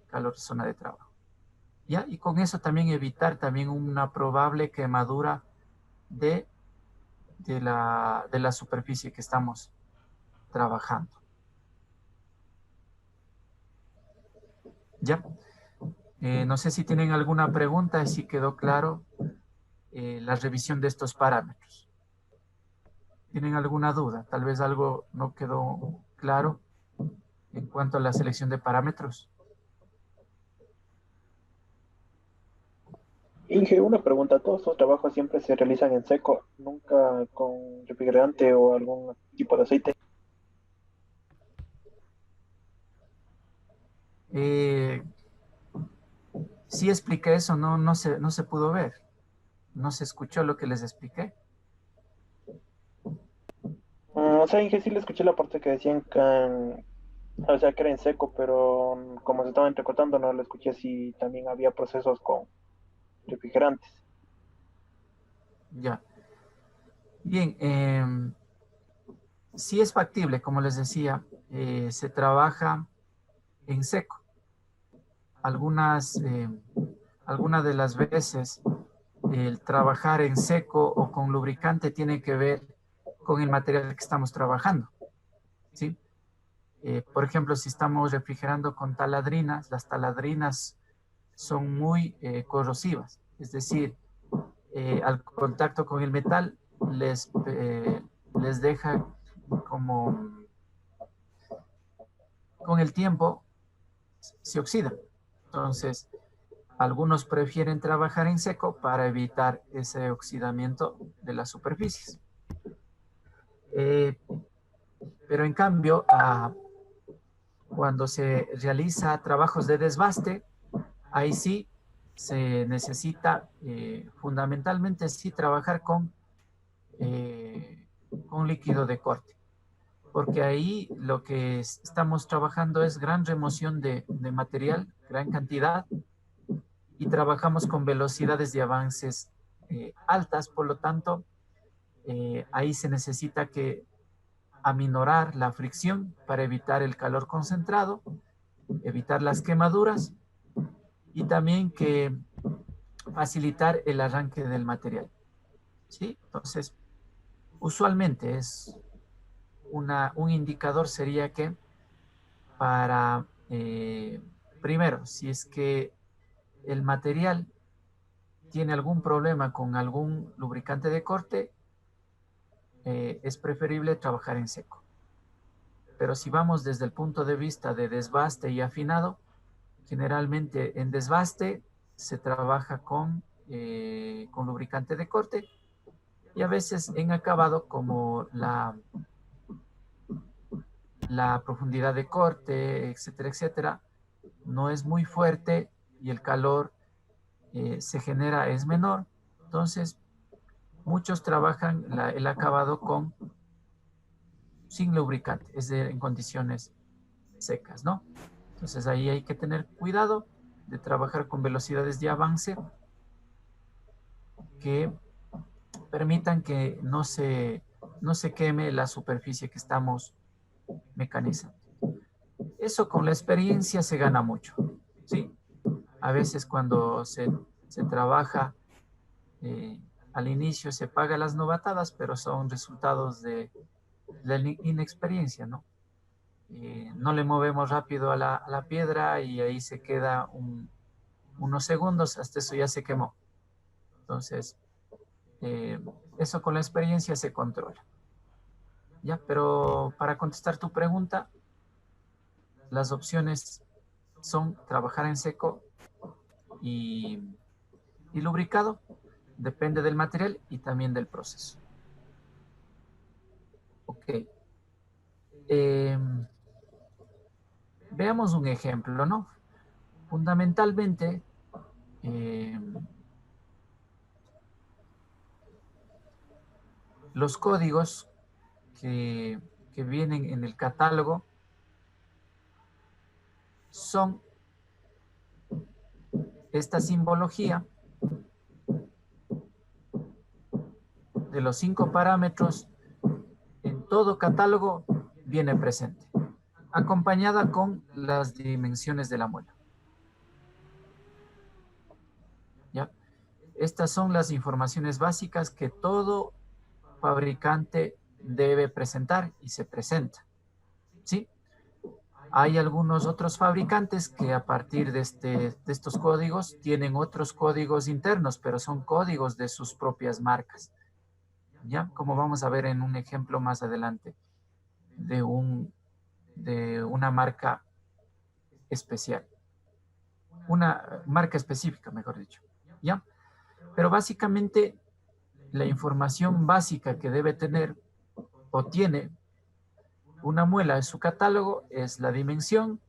calor de zona de trabajo. ¿Ya? Y con eso también evitar también una probable quemadura de la superficie que estamos trabajando. ¿Ya? No sé si tienen alguna pregunta, si quedó claro la revisión de estos parámetros. ¿Tienen alguna duda? Tal vez algo no quedó claro en cuanto a la selección de parámetros. Inge, una pregunta, ¿todos estos trabajos siempre se realizan en seco, nunca con refrigerante o algún tipo de aceite? Sí expliqué eso, no se pudo ver. No se escuchó lo que les expliqué. O sea, Inge, sí le escuché la parte que decían que, o sea, que era en seco, pero como se estaba entrecortando, no le escuché si también había procesos con refrigerantes. Ya. Bien, sí es factible, como les decía, se trabaja en seco. Algunas de las veces el trabajar en seco o con lubricante tiene que ver con el material que estamos trabajando, ¿sí? Por ejemplo, si estamos refrigerando con taladrinas, las taladrinas son muy corrosivas, es decir, al contacto con el metal les deja como con el tiempo se oxidan. Entonces, algunos prefieren trabajar en seco para evitar ese oxidamiento de las superficies. Pero en cambio, cuando se realiza trabajos de desbaste, ahí sí se necesita fundamentalmente sí trabajar con líquido de corte, porque ahí lo que estamos trabajando es gran remoción de material, gran cantidad, y trabajamos con velocidades de avances altas, por lo tanto, ahí se necesita que aminorar la fricción para evitar el calor concentrado, evitar las quemaduras y también que facilitar el arranque del material. ¿Sí? Entonces, usualmente un indicador sería que para, primero, si es que el material tiene algún problema con algún lubricante de corte, es preferible trabajar en seco. Pero si vamos desde el punto de vista de desbaste y afinado, generalmente en desbaste se trabaja con lubricante de corte y a veces en acabado como la profundidad de corte, etcétera, etcétera, no es muy fuerte y el calor se genera es menor. Entonces, muchos trabajan el acabado sin lubricante, es decir, en condiciones secas, ¿no? Entonces ahí hay que tener cuidado de trabajar con velocidades de avance que permitan que no se queme la superficie que estamos mecanizando. Eso con la experiencia se gana mucho, ¿sí? A veces cuando se trabaja eh, al inicio se paga las novatadas, pero son resultados de la inexperiencia, ¿no? No le movemos rápido a la piedra y ahí se queda unos segundos, hasta eso ya se quemó. Entonces, eso con la experiencia se controla. ¿Ya? Pero para contestar tu pregunta, las opciones son trabajar en seco y lubricado. Depende del material y también del proceso. Ok. Veamos un ejemplo, ¿no? Fundamentalmente, los códigos que vienen en el catálogo son esta simbología de los 5 parámetros. En todo catálogo viene presente, acompañada con las dimensiones de la muela. ¿Ya? Estas son las informaciones básicas que todo fabricante debe presentar y se presenta. ¿Sí? Hay algunos otros fabricantes que a partir de estos códigos tienen otros códigos internos, pero son códigos de sus propias marcas. ¿Ya? Como vamos a ver en un ejemplo más adelante de una marca especial. Una marca específica, mejor dicho. ¿Ya? Pero básicamente la información básica que debe tener o tiene una muela en su catálogo es la dimensión,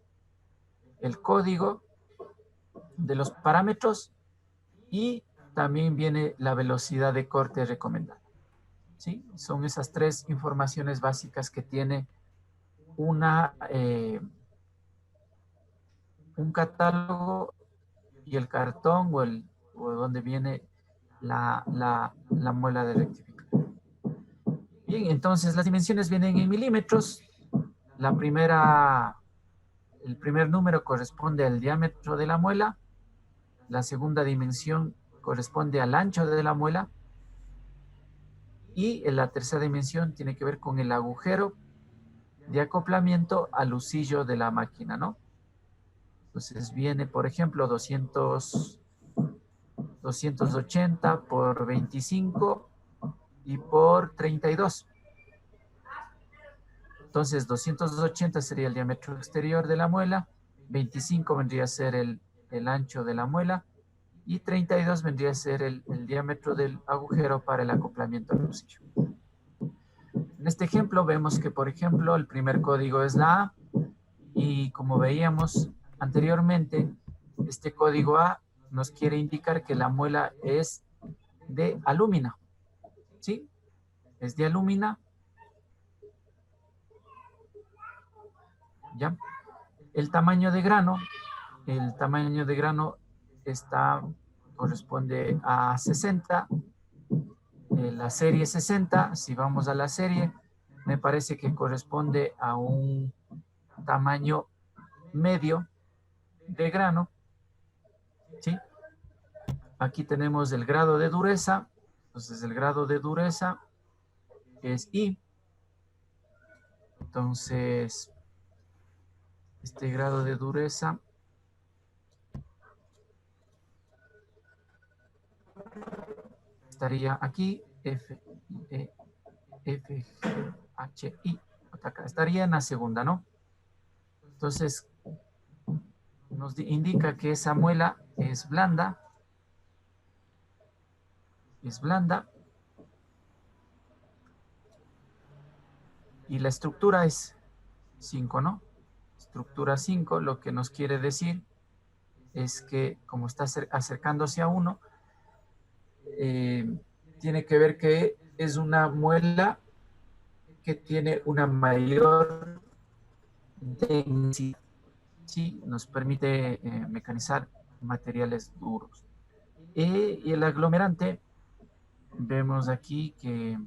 el código de los parámetros y también viene la velocidad de corte recomendada. ¿Sí? Son esas 3 informaciones básicas que tiene un catálogo y el cartón o donde viene la muela de rectificar. Bien, entonces las dimensiones vienen en milímetros. El primer número corresponde al diámetro de la muela. La segunda dimensión corresponde al ancho de la muela. Y en la tercera dimensión tiene que ver con el agujero de acoplamiento al husillo de la máquina, ¿no? Entonces viene, por ejemplo, 280 por 25 y por 32. Entonces 280 sería el diámetro exterior de la muela, 25 vendría a ser el ancho de la muela y 32 vendría a ser el diámetro del agujero para el acoplamiento al husillo. En este ejemplo vemos que, por ejemplo, el primer código es la A y como veíamos anteriormente, este código A nos quiere indicar que la muela es de alúmina, ¿sí? Es de alúmina. ¿Ya? El tamaño de grano corresponde a 60. La serie 60, si vamos a la serie, me parece que corresponde a un tamaño medio de grano, ¿sí? Aquí tenemos el grado de dureza. Entonces el grado de dureza es I. Entonces, este grado de dureza estaría aquí, F, E, F, G, H, I. Acá estaría en la segunda, ¿no? Entonces, nos indica que esa muela es blanda. Es blanda. Y la estructura es 5, ¿no? Estructura 5, lo que nos quiere decir es que como está acercándose a 1, tiene que ver que es una muela que tiene una mayor densidad, ¿sí? Nos permite mecanizar materiales duros. Y el aglomerante, vemos aquí que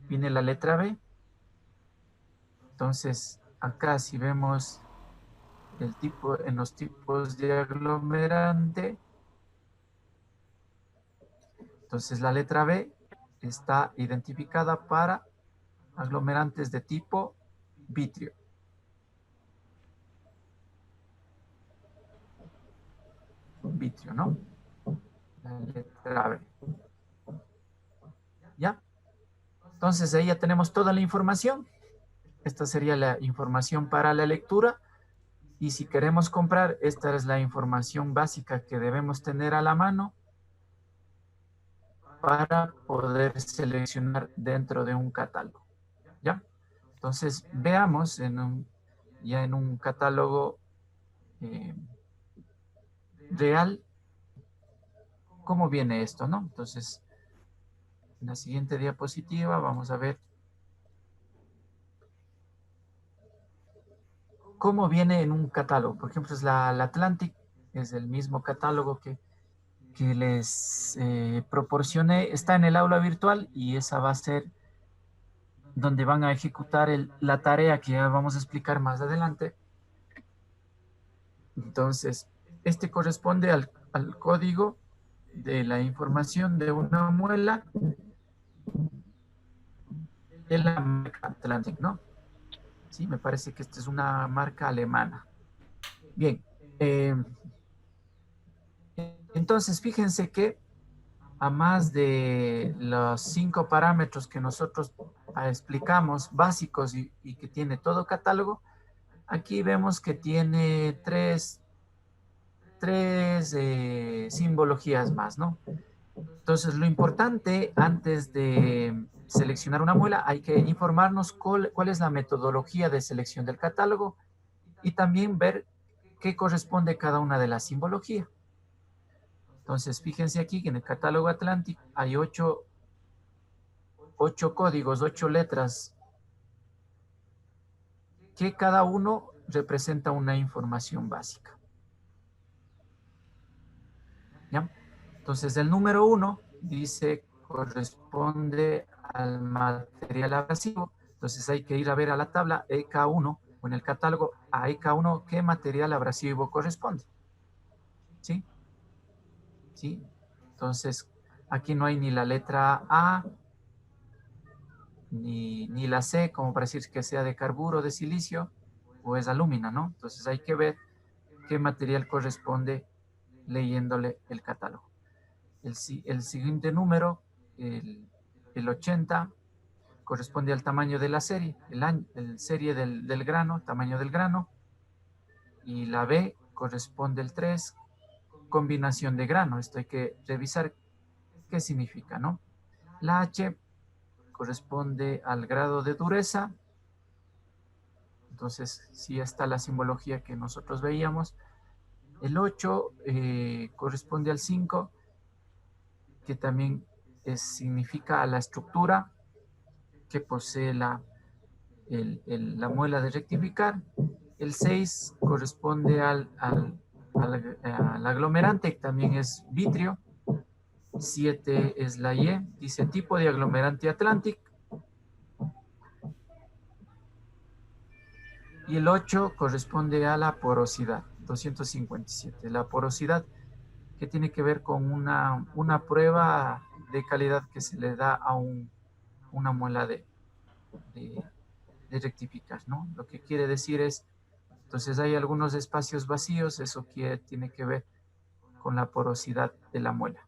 viene la letra B. Entonces, acá si vemos en los tipos de aglomerante, entonces la letra B está identificada para aglomerantes de tipo vitrio. Vitrio, ¿no? La letra B. ¿Ya? Entonces ahí ya tenemos toda la información. Esta sería la información para la lectura. Y si queremos comprar, esta es la información básica que debemos tener a la mano para poder seleccionar dentro de un catálogo. ¿Ya? Entonces, veamos ya en un catálogo real cómo viene esto, ¿no? Entonces, en la siguiente diapositiva vamos a ver cómo viene en un catálogo. Por ejemplo, es la Atlantic, es el mismo catálogo que les proporcioné, está en el aula virtual y esa va a ser donde van a ejecutar la tarea que ya vamos a explicar más adelante. Entonces, este corresponde al código de la información de una muela de la marca Atlantic, ¿no? Sí, me parece que esta es una marca alemana. Bien, entonces fíjense que a más de los 5 parámetros que nosotros explicamos, básicos y que tiene todo catálogo, aquí vemos que tiene tres simbologías más, ¿no? Entonces, lo importante antes de seleccionar una muela, hay que informarnos cuál es la metodología de selección del catálogo y también ver qué corresponde cada una de las simbologías. Entonces, fíjense aquí que en el catálogo Atlantic hay 8 códigos, 8 letras, que cada uno representa una información básica. ¿Ya? Entonces, el número 1 dice corresponde al material abrasivo. Entonces, hay que ir a ver a la tabla EK1 o en el catálogo a EK1 qué material abrasivo corresponde. ¿Sí? ¿Sí? Entonces, aquí no hay ni la letra A, ni la C, como para decir que sea de carburo, de silicio, o es alúmina, ¿no? Entonces, hay que ver qué material corresponde leyéndole el catálogo. El siguiente número, el 80, corresponde al tamaño de la serie, el serie del grano, tamaño del grano, y la B corresponde al 3, combinación de grano. Esto hay que revisar qué significa, ¿no? La H corresponde al grado de dureza. Entonces, sí está la simbología que nosotros veíamos. El 8 corresponde al 5, que también significa a la estructura que posee la muela de rectificar. El 6 corresponde al aglomerante, que también es vitrio. 7 es la Y, dice tipo de aglomerante Atlantic. Y el 8 corresponde a la porosidad, 257. La porosidad, que tiene que ver con una prueba de calidad que se le da a una muela de rectificar, ¿no? Lo que quiere decir es, entonces hay algunos espacios vacíos, eso tiene que ver con la porosidad de la muela.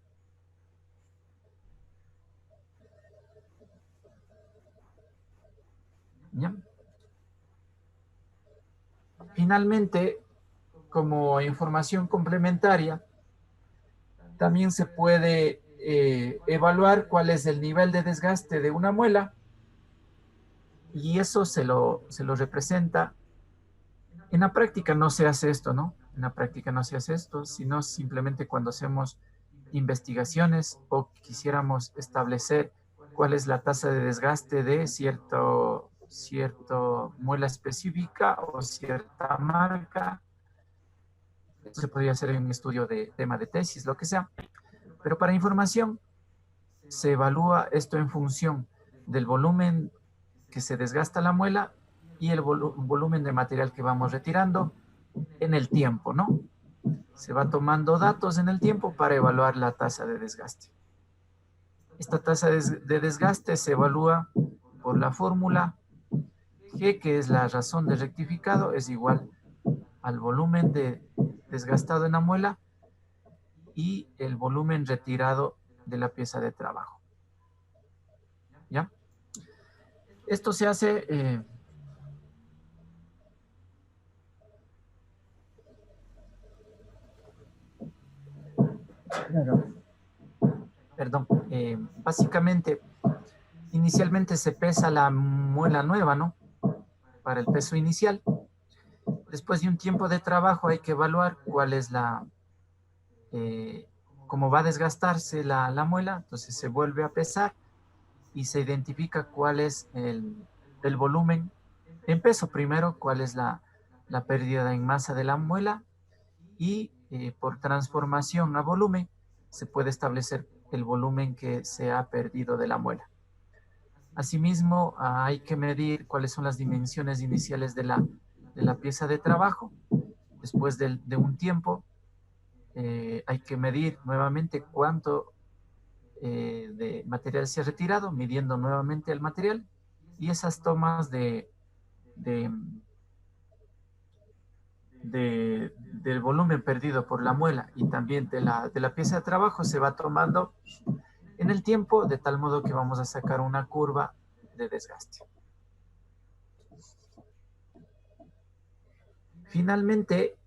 ¿Ya? Finalmente, como información complementaria, también se puede evaluar cuál es el nivel de desgaste de una muela y eso se lo representa. En la práctica no se hace esto, ¿no? En la práctica no se hace esto, sino simplemente cuando hacemos investigaciones o quisiéramos establecer cuál es la tasa de desgaste de cierto muela específica o cierta marca. Esto se podría hacer en un estudio de tema de tesis, lo que sea. Pero para información se evalúa esto en función del volumen que se desgasta la muela y el volumen de material que vamos retirando en el tiempo, ¿no? Se va tomando datos en el tiempo para evaluar la tasa de desgaste. Esta tasa de desgaste se evalúa por la fórmula G, que es la razón de rectificado, es igual al volumen desgastado en la muela y el volumen retirado de la pieza de trabajo. ¿Ya? Esto se hace Claro. Perdón. Básicamente, inicialmente se pesa la muela nueva, ¿no? Para el peso inicial. Después de un tiempo de trabajo hay que evaluar cuál es cómo va a desgastarse la muela, entonces se vuelve a pesar y se identifica cuál es el volumen en peso primero, cuál es la pérdida en masa de la muela y por transformación a volumen se puede establecer el volumen que se ha perdido de la muela. Asimismo, hay que medir cuáles son las dimensiones iniciales de la pieza de trabajo. Después de un tiempo, hay que medir nuevamente cuánto de material se ha retirado, midiendo nuevamente el material. Y esas tomas de, del volumen perdido por la muela y también de la pieza de trabajo se va tomando en el tiempo, de tal modo que vamos a sacar una curva de desgaste. Finalmente,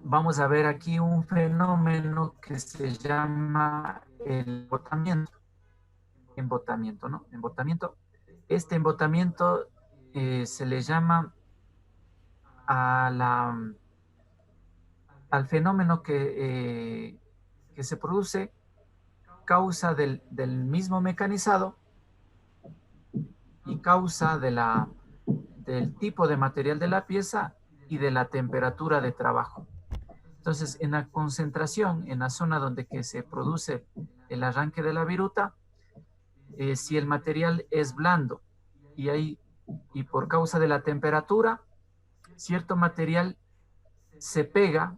vamos a ver aquí un fenómeno que se llama el embotamiento. Embotamiento, ¿no? Embotamiento. Este embotamiento se le llama al fenómeno que se produce causa del mismo mecanizado y causa del tipo de material de la pieza y de la temperatura de trabajo. Entonces, en la concentración, en la zona donde que se produce el arranque de la viruta, si el material es blando y por causa de la temperatura, cierto material se pega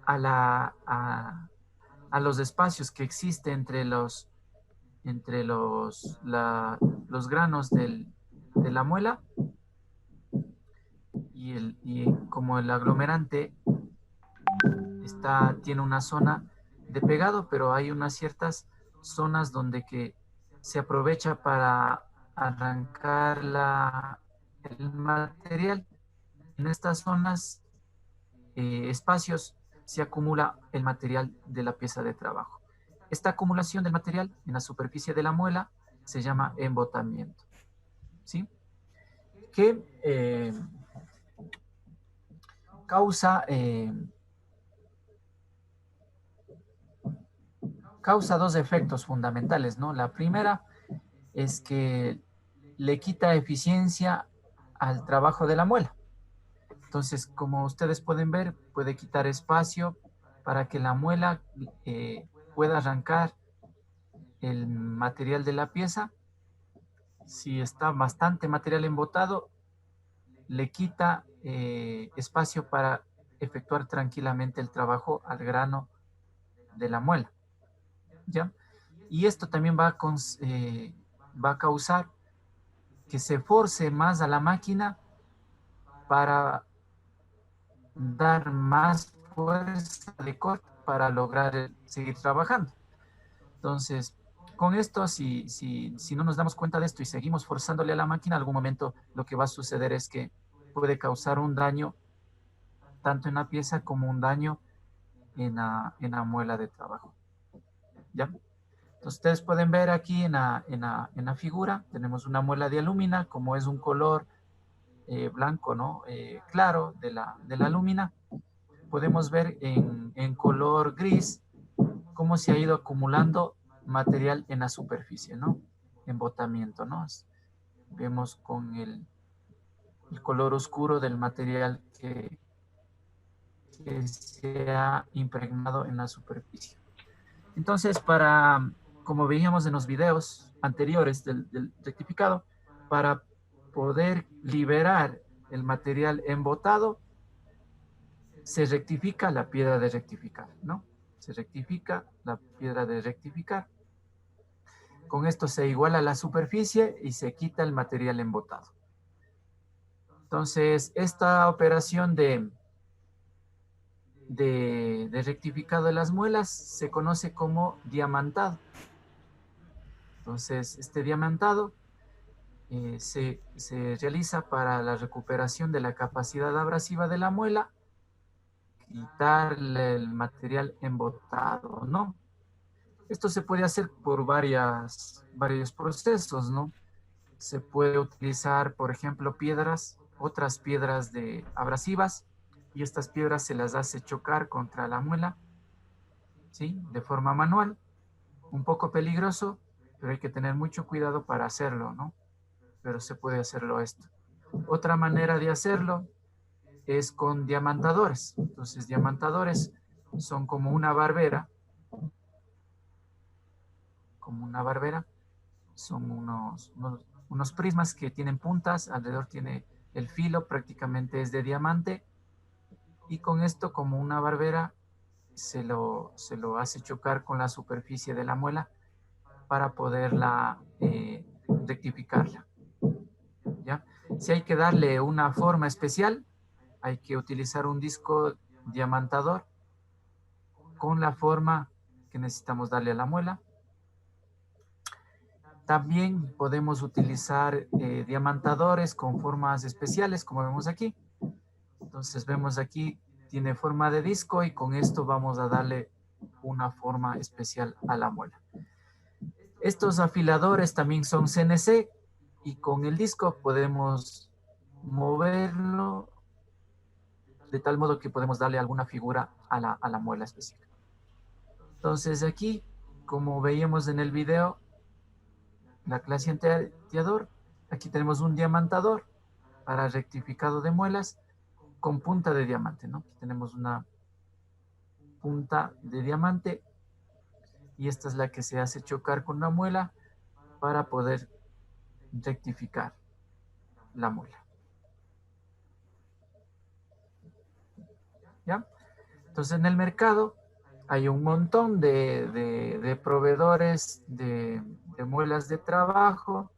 a los espacios que existen los granos de la muela y como el aglomerante tiene una zona de pegado, pero hay unas ciertas zonas donde que se aprovecha para arrancar el material. En estas zonas, espacios, se acumula el material de la pieza de trabajo. Esta acumulación del material en la superficie de la muela se llama embotamiento. ¿Sí? Que causa dos efectos fundamentales, ¿no? La primera es que le quita eficiencia al trabajo de la muela. Entonces, como ustedes pueden ver, puede quitar espacio para que la muela pueda arrancar el material de la pieza. Si está bastante material embotado, le quita espacio para efectuar tranquilamente el trabajo al grano de la muela. ¿Ya? Y esto también va a causar que se force más a la máquina para dar más fuerza de corte para lograr seguir trabajando. Entonces, con esto, si no nos damos cuenta de esto y seguimos forzándole a la máquina, en algún momento lo que va a suceder es que puede causar un daño tanto en la pieza como un daño en la muela de trabajo. ¿Ya? Entonces, ustedes pueden ver aquí en la figura, tenemos una muela de alúmina, como es un color blanco, ¿no? Claro de la alúmina. Podemos ver en color gris cómo se ha ido acumulando material en la superficie, ¿no? Embotamiento, ¿no? Vemos con el color oscuro del material que se ha impregnado en la superficie. Entonces, como veíamos en los videos anteriores del rectificado, para poder liberar el material embotado, se rectifica la piedra de rectificar, ¿no? Se rectifica la piedra de rectificar. Con esto se iguala la superficie y se quita el material embotado. Entonces, esta operación de rectificado de las muelas se conoce como diamantado. Entonces, este diamantado se realiza para la recuperación de la capacidad abrasiva de la muela quitarle el material embotado, ¿no? Esto se puede hacer por varios procesos, ¿no? Se puede utilizar, por ejemplo, otras piedras abrasivas, y estas piedras se las hace chocar contra la muela, ¿sí? De forma manual, un poco peligroso, pero hay que tener mucho cuidado para hacerlo, ¿no? Pero se puede hacerlo esto. Otra manera de hacerlo es con diamantadores. Entonces, diamantadores son como una barbera, son unos prismas que tienen puntas, alrededor tiene el filo, prácticamente es de diamante, y con esto, como una barbera, se lo hace chocar con la superficie de la muela para poderla rectificarla, ¿ya? Si hay que darle una forma especial, hay que utilizar un disco diamantador con la forma que necesitamos darle a la muela. También podemos utilizar diamantadores con formas especiales, como vemos aquí. Entonces vemos aquí, tiene forma de disco, y con esto vamos a darle una forma especial a la muela. Estos afiladores también son CNC, y con el disco podemos moverlo de tal modo que podemos darle alguna figura a la muela específica. Entonces aquí, como veíamos en el video, la clase anterior, aquí tenemos un diamantador para rectificado de muelas con punta de diamante, ¿no? Aquí tenemos una punta de diamante, y esta es la que se hace chocar con la muela para poder rectificar la muela. ¿Ya? Entonces, en el mercado hay un montón de proveedores de muelas de trabajo,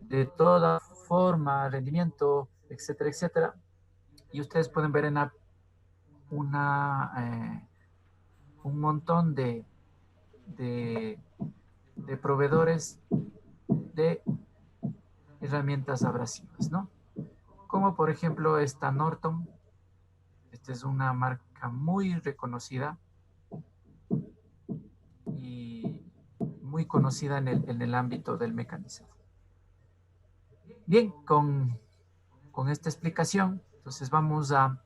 de toda forma, rendimiento, etcétera, etcétera. Y ustedes pueden ver en un montón de proveedores de herramientas abrasivas, ¿no? Como por ejemplo esta Norton. Esta es una marca muy reconocida y muy conocida en el ámbito del mecanizado. Bien, con esta explicación, entonces vamos a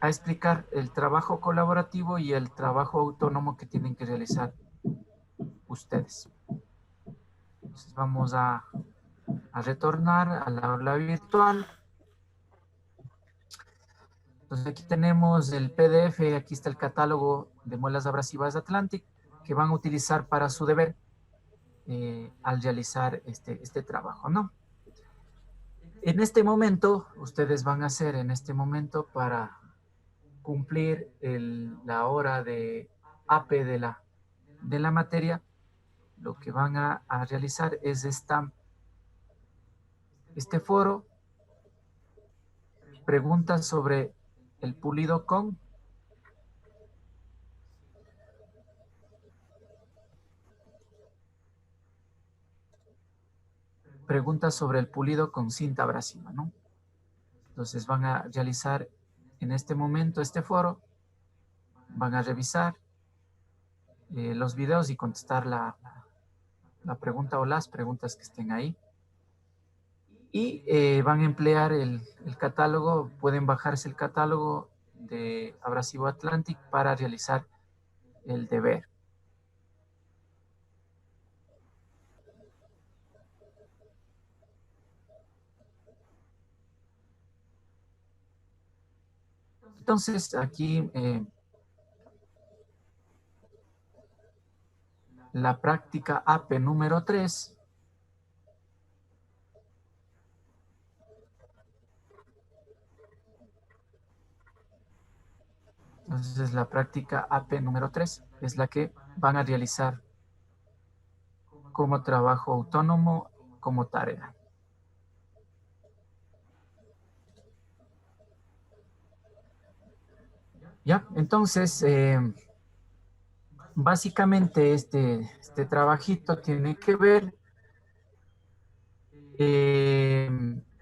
explicar el trabajo colaborativo y el trabajo autónomo que tienen que realizar ustedes. Entonces vamos a retornar a la aula virtual. Entonces aquí tenemos el PDF, aquí está el catálogo de muelas abrasivas Atlantic que van a utilizar para su deber al realizar este trabajo, ¿no? En este momento, ustedes van a hacer para cumplir la hora de AP de la materia, lo que van a realizar es este foro, preguntas sobre el pulido con, cinta abrasiva, ¿no? Entonces van a realizar en este momento este foro, van a revisar los videos y contestar la pregunta o las preguntas que estén ahí. Y van a emplear el catálogo, pueden bajarse el catálogo de Abrasivo Atlantic para realizar el deber. Entonces, aquí la práctica AP número 3. Entonces, la práctica AP número 3 es la que van a realizar como trabajo autónomo, como tarea. ¿Ya? Entonces, básicamente este trabajito tiene que ver,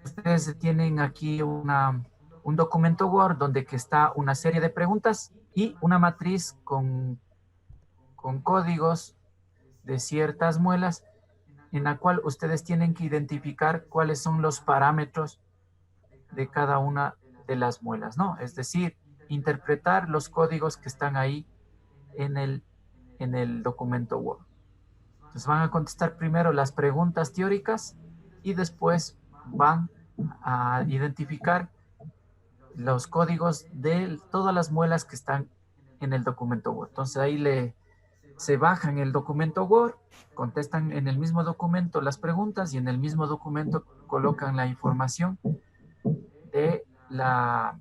ustedes tienen aquí una un documento Word donde que está una serie de preguntas y una matriz con códigos de ciertas muelas en la cual ustedes tienen que identificar cuáles son los parámetros de cada una de las muelas, ¿no? Es decir, interpretar los códigos que están ahí en el documento Word. Entonces van a contestar primero las preguntas teóricas y después van a identificar los códigos de todas las muelas que están en el documento Word. Entonces ahí se bajan el documento Word, contestan en el mismo documento las preguntas y en el mismo documento colocan la información de la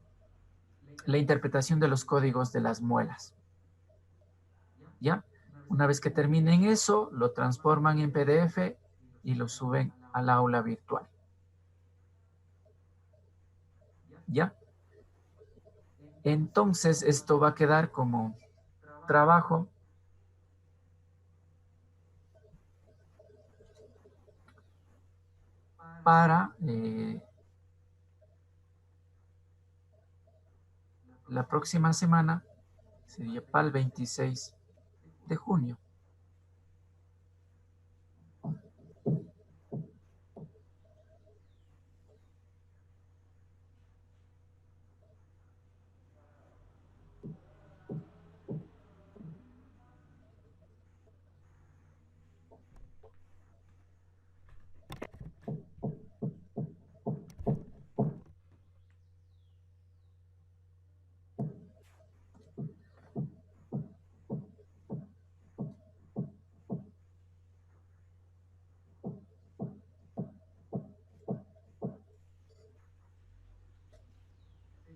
interpretación de los códigos de las muelas. ¿Ya? Una vez que terminen eso, lo transforman en PDF y lo suben al aula virtual. ¿Ya? Entonces, esto va a quedar como trabajo para la próxima semana, sería para el 26 de junio.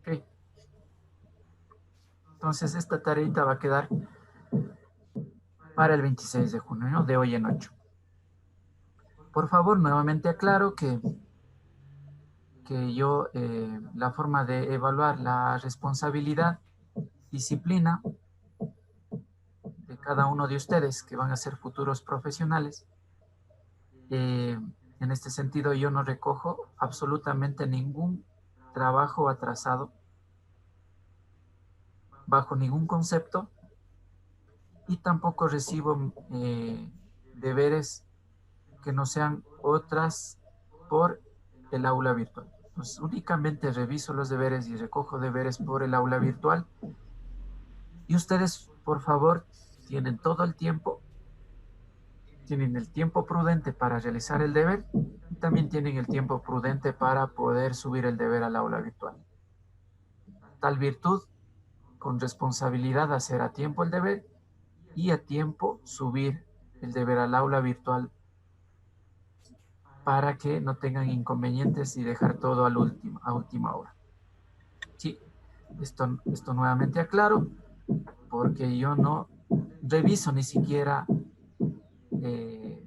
Okay. Entonces, esta tareita va a quedar para el 26 de junio, ¿no? De hoy en 8. Por favor, nuevamente aclaro que yo, la forma de evaluar la responsabilidad, disciplina de cada uno de ustedes que van a ser futuros profesionales, en este sentido yo no recojo absolutamente ningún trabajo atrasado bajo ningún concepto y tampoco recibo deberes que no sean otras por el aula virtual. Pues únicamente reviso los deberes y recojo deberes por el aula virtual. Y ustedes, por favor, tienen todo el tiempo, tienen el tiempo prudente para realizar el deber y también tienen el tiempo prudente para poder subir el deber al aula virtual. Tal virtud, con responsabilidad hacer a tiempo el deber y a tiempo subir el deber al aula virtual para que no tengan inconvenientes y dejar todo a última hora. Sí, esto nuevamente aclaro, porque yo no reviso ni siquiera, eh,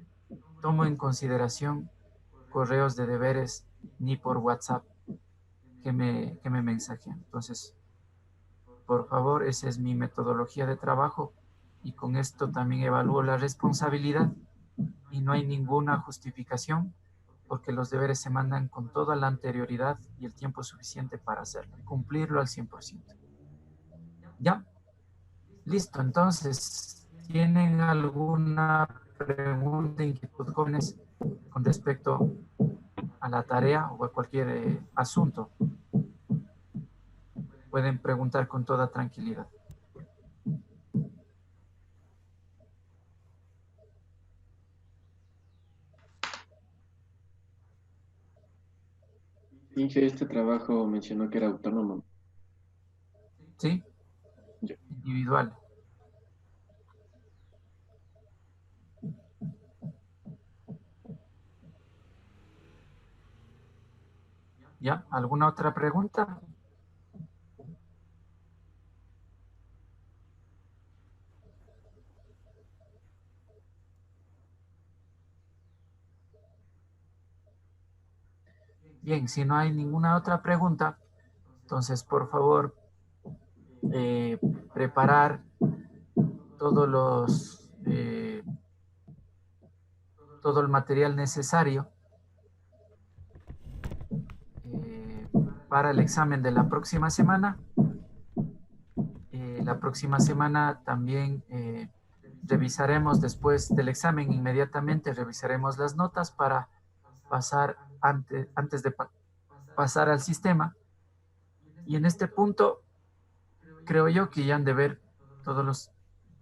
tomo en consideración correos de deberes ni por WhatsApp que me mensajean. Entonces, por favor, esa es mi metodología de trabajo y con esto también evalúo la responsabilidad y no hay ninguna justificación porque los deberes se mandan con toda la anterioridad y el tiempo suficiente para hacerlo, cumplirlo al 100%. ¿Ya? Listo, entonces, ¿tienen alguna pregunta, inquietud, jóvenes, con respecto a la tarea o a cualquier asunto? Pueden preguntar con toda tranquilidad. Inge, este trabajo mencionó que era autónomo. ¿Sí? Ya. Individual. ¿Ya? ¿Alguna otra pregunta? Bien, si no hay ninguna otra pregunta, entonces por favor preparar todos todo el material necesario para para el examen de la próxima semana. La próxima semana también revisaremos después del examen, inmediatamente revisaremos las notas para pasar antes de pasar al sistema. Y en este punto, creo yo que ya han de ver todos los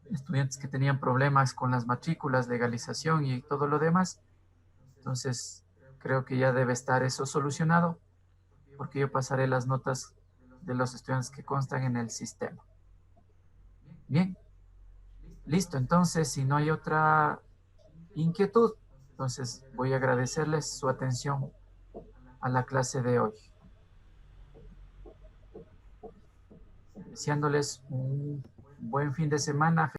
estudiantes que tenían problemas con las matrículas, legalización y todo lo demás. Entonces, creo que ya debe estar eso solucionado, porque yo pasaré las notas de los estudiantes que constan en el sistema. Bien, listo. Entonces, si no hay otra inquietud, entonces voy a agradecerles su atención a la clase de hoy. Deseándoles un buen fin de semana.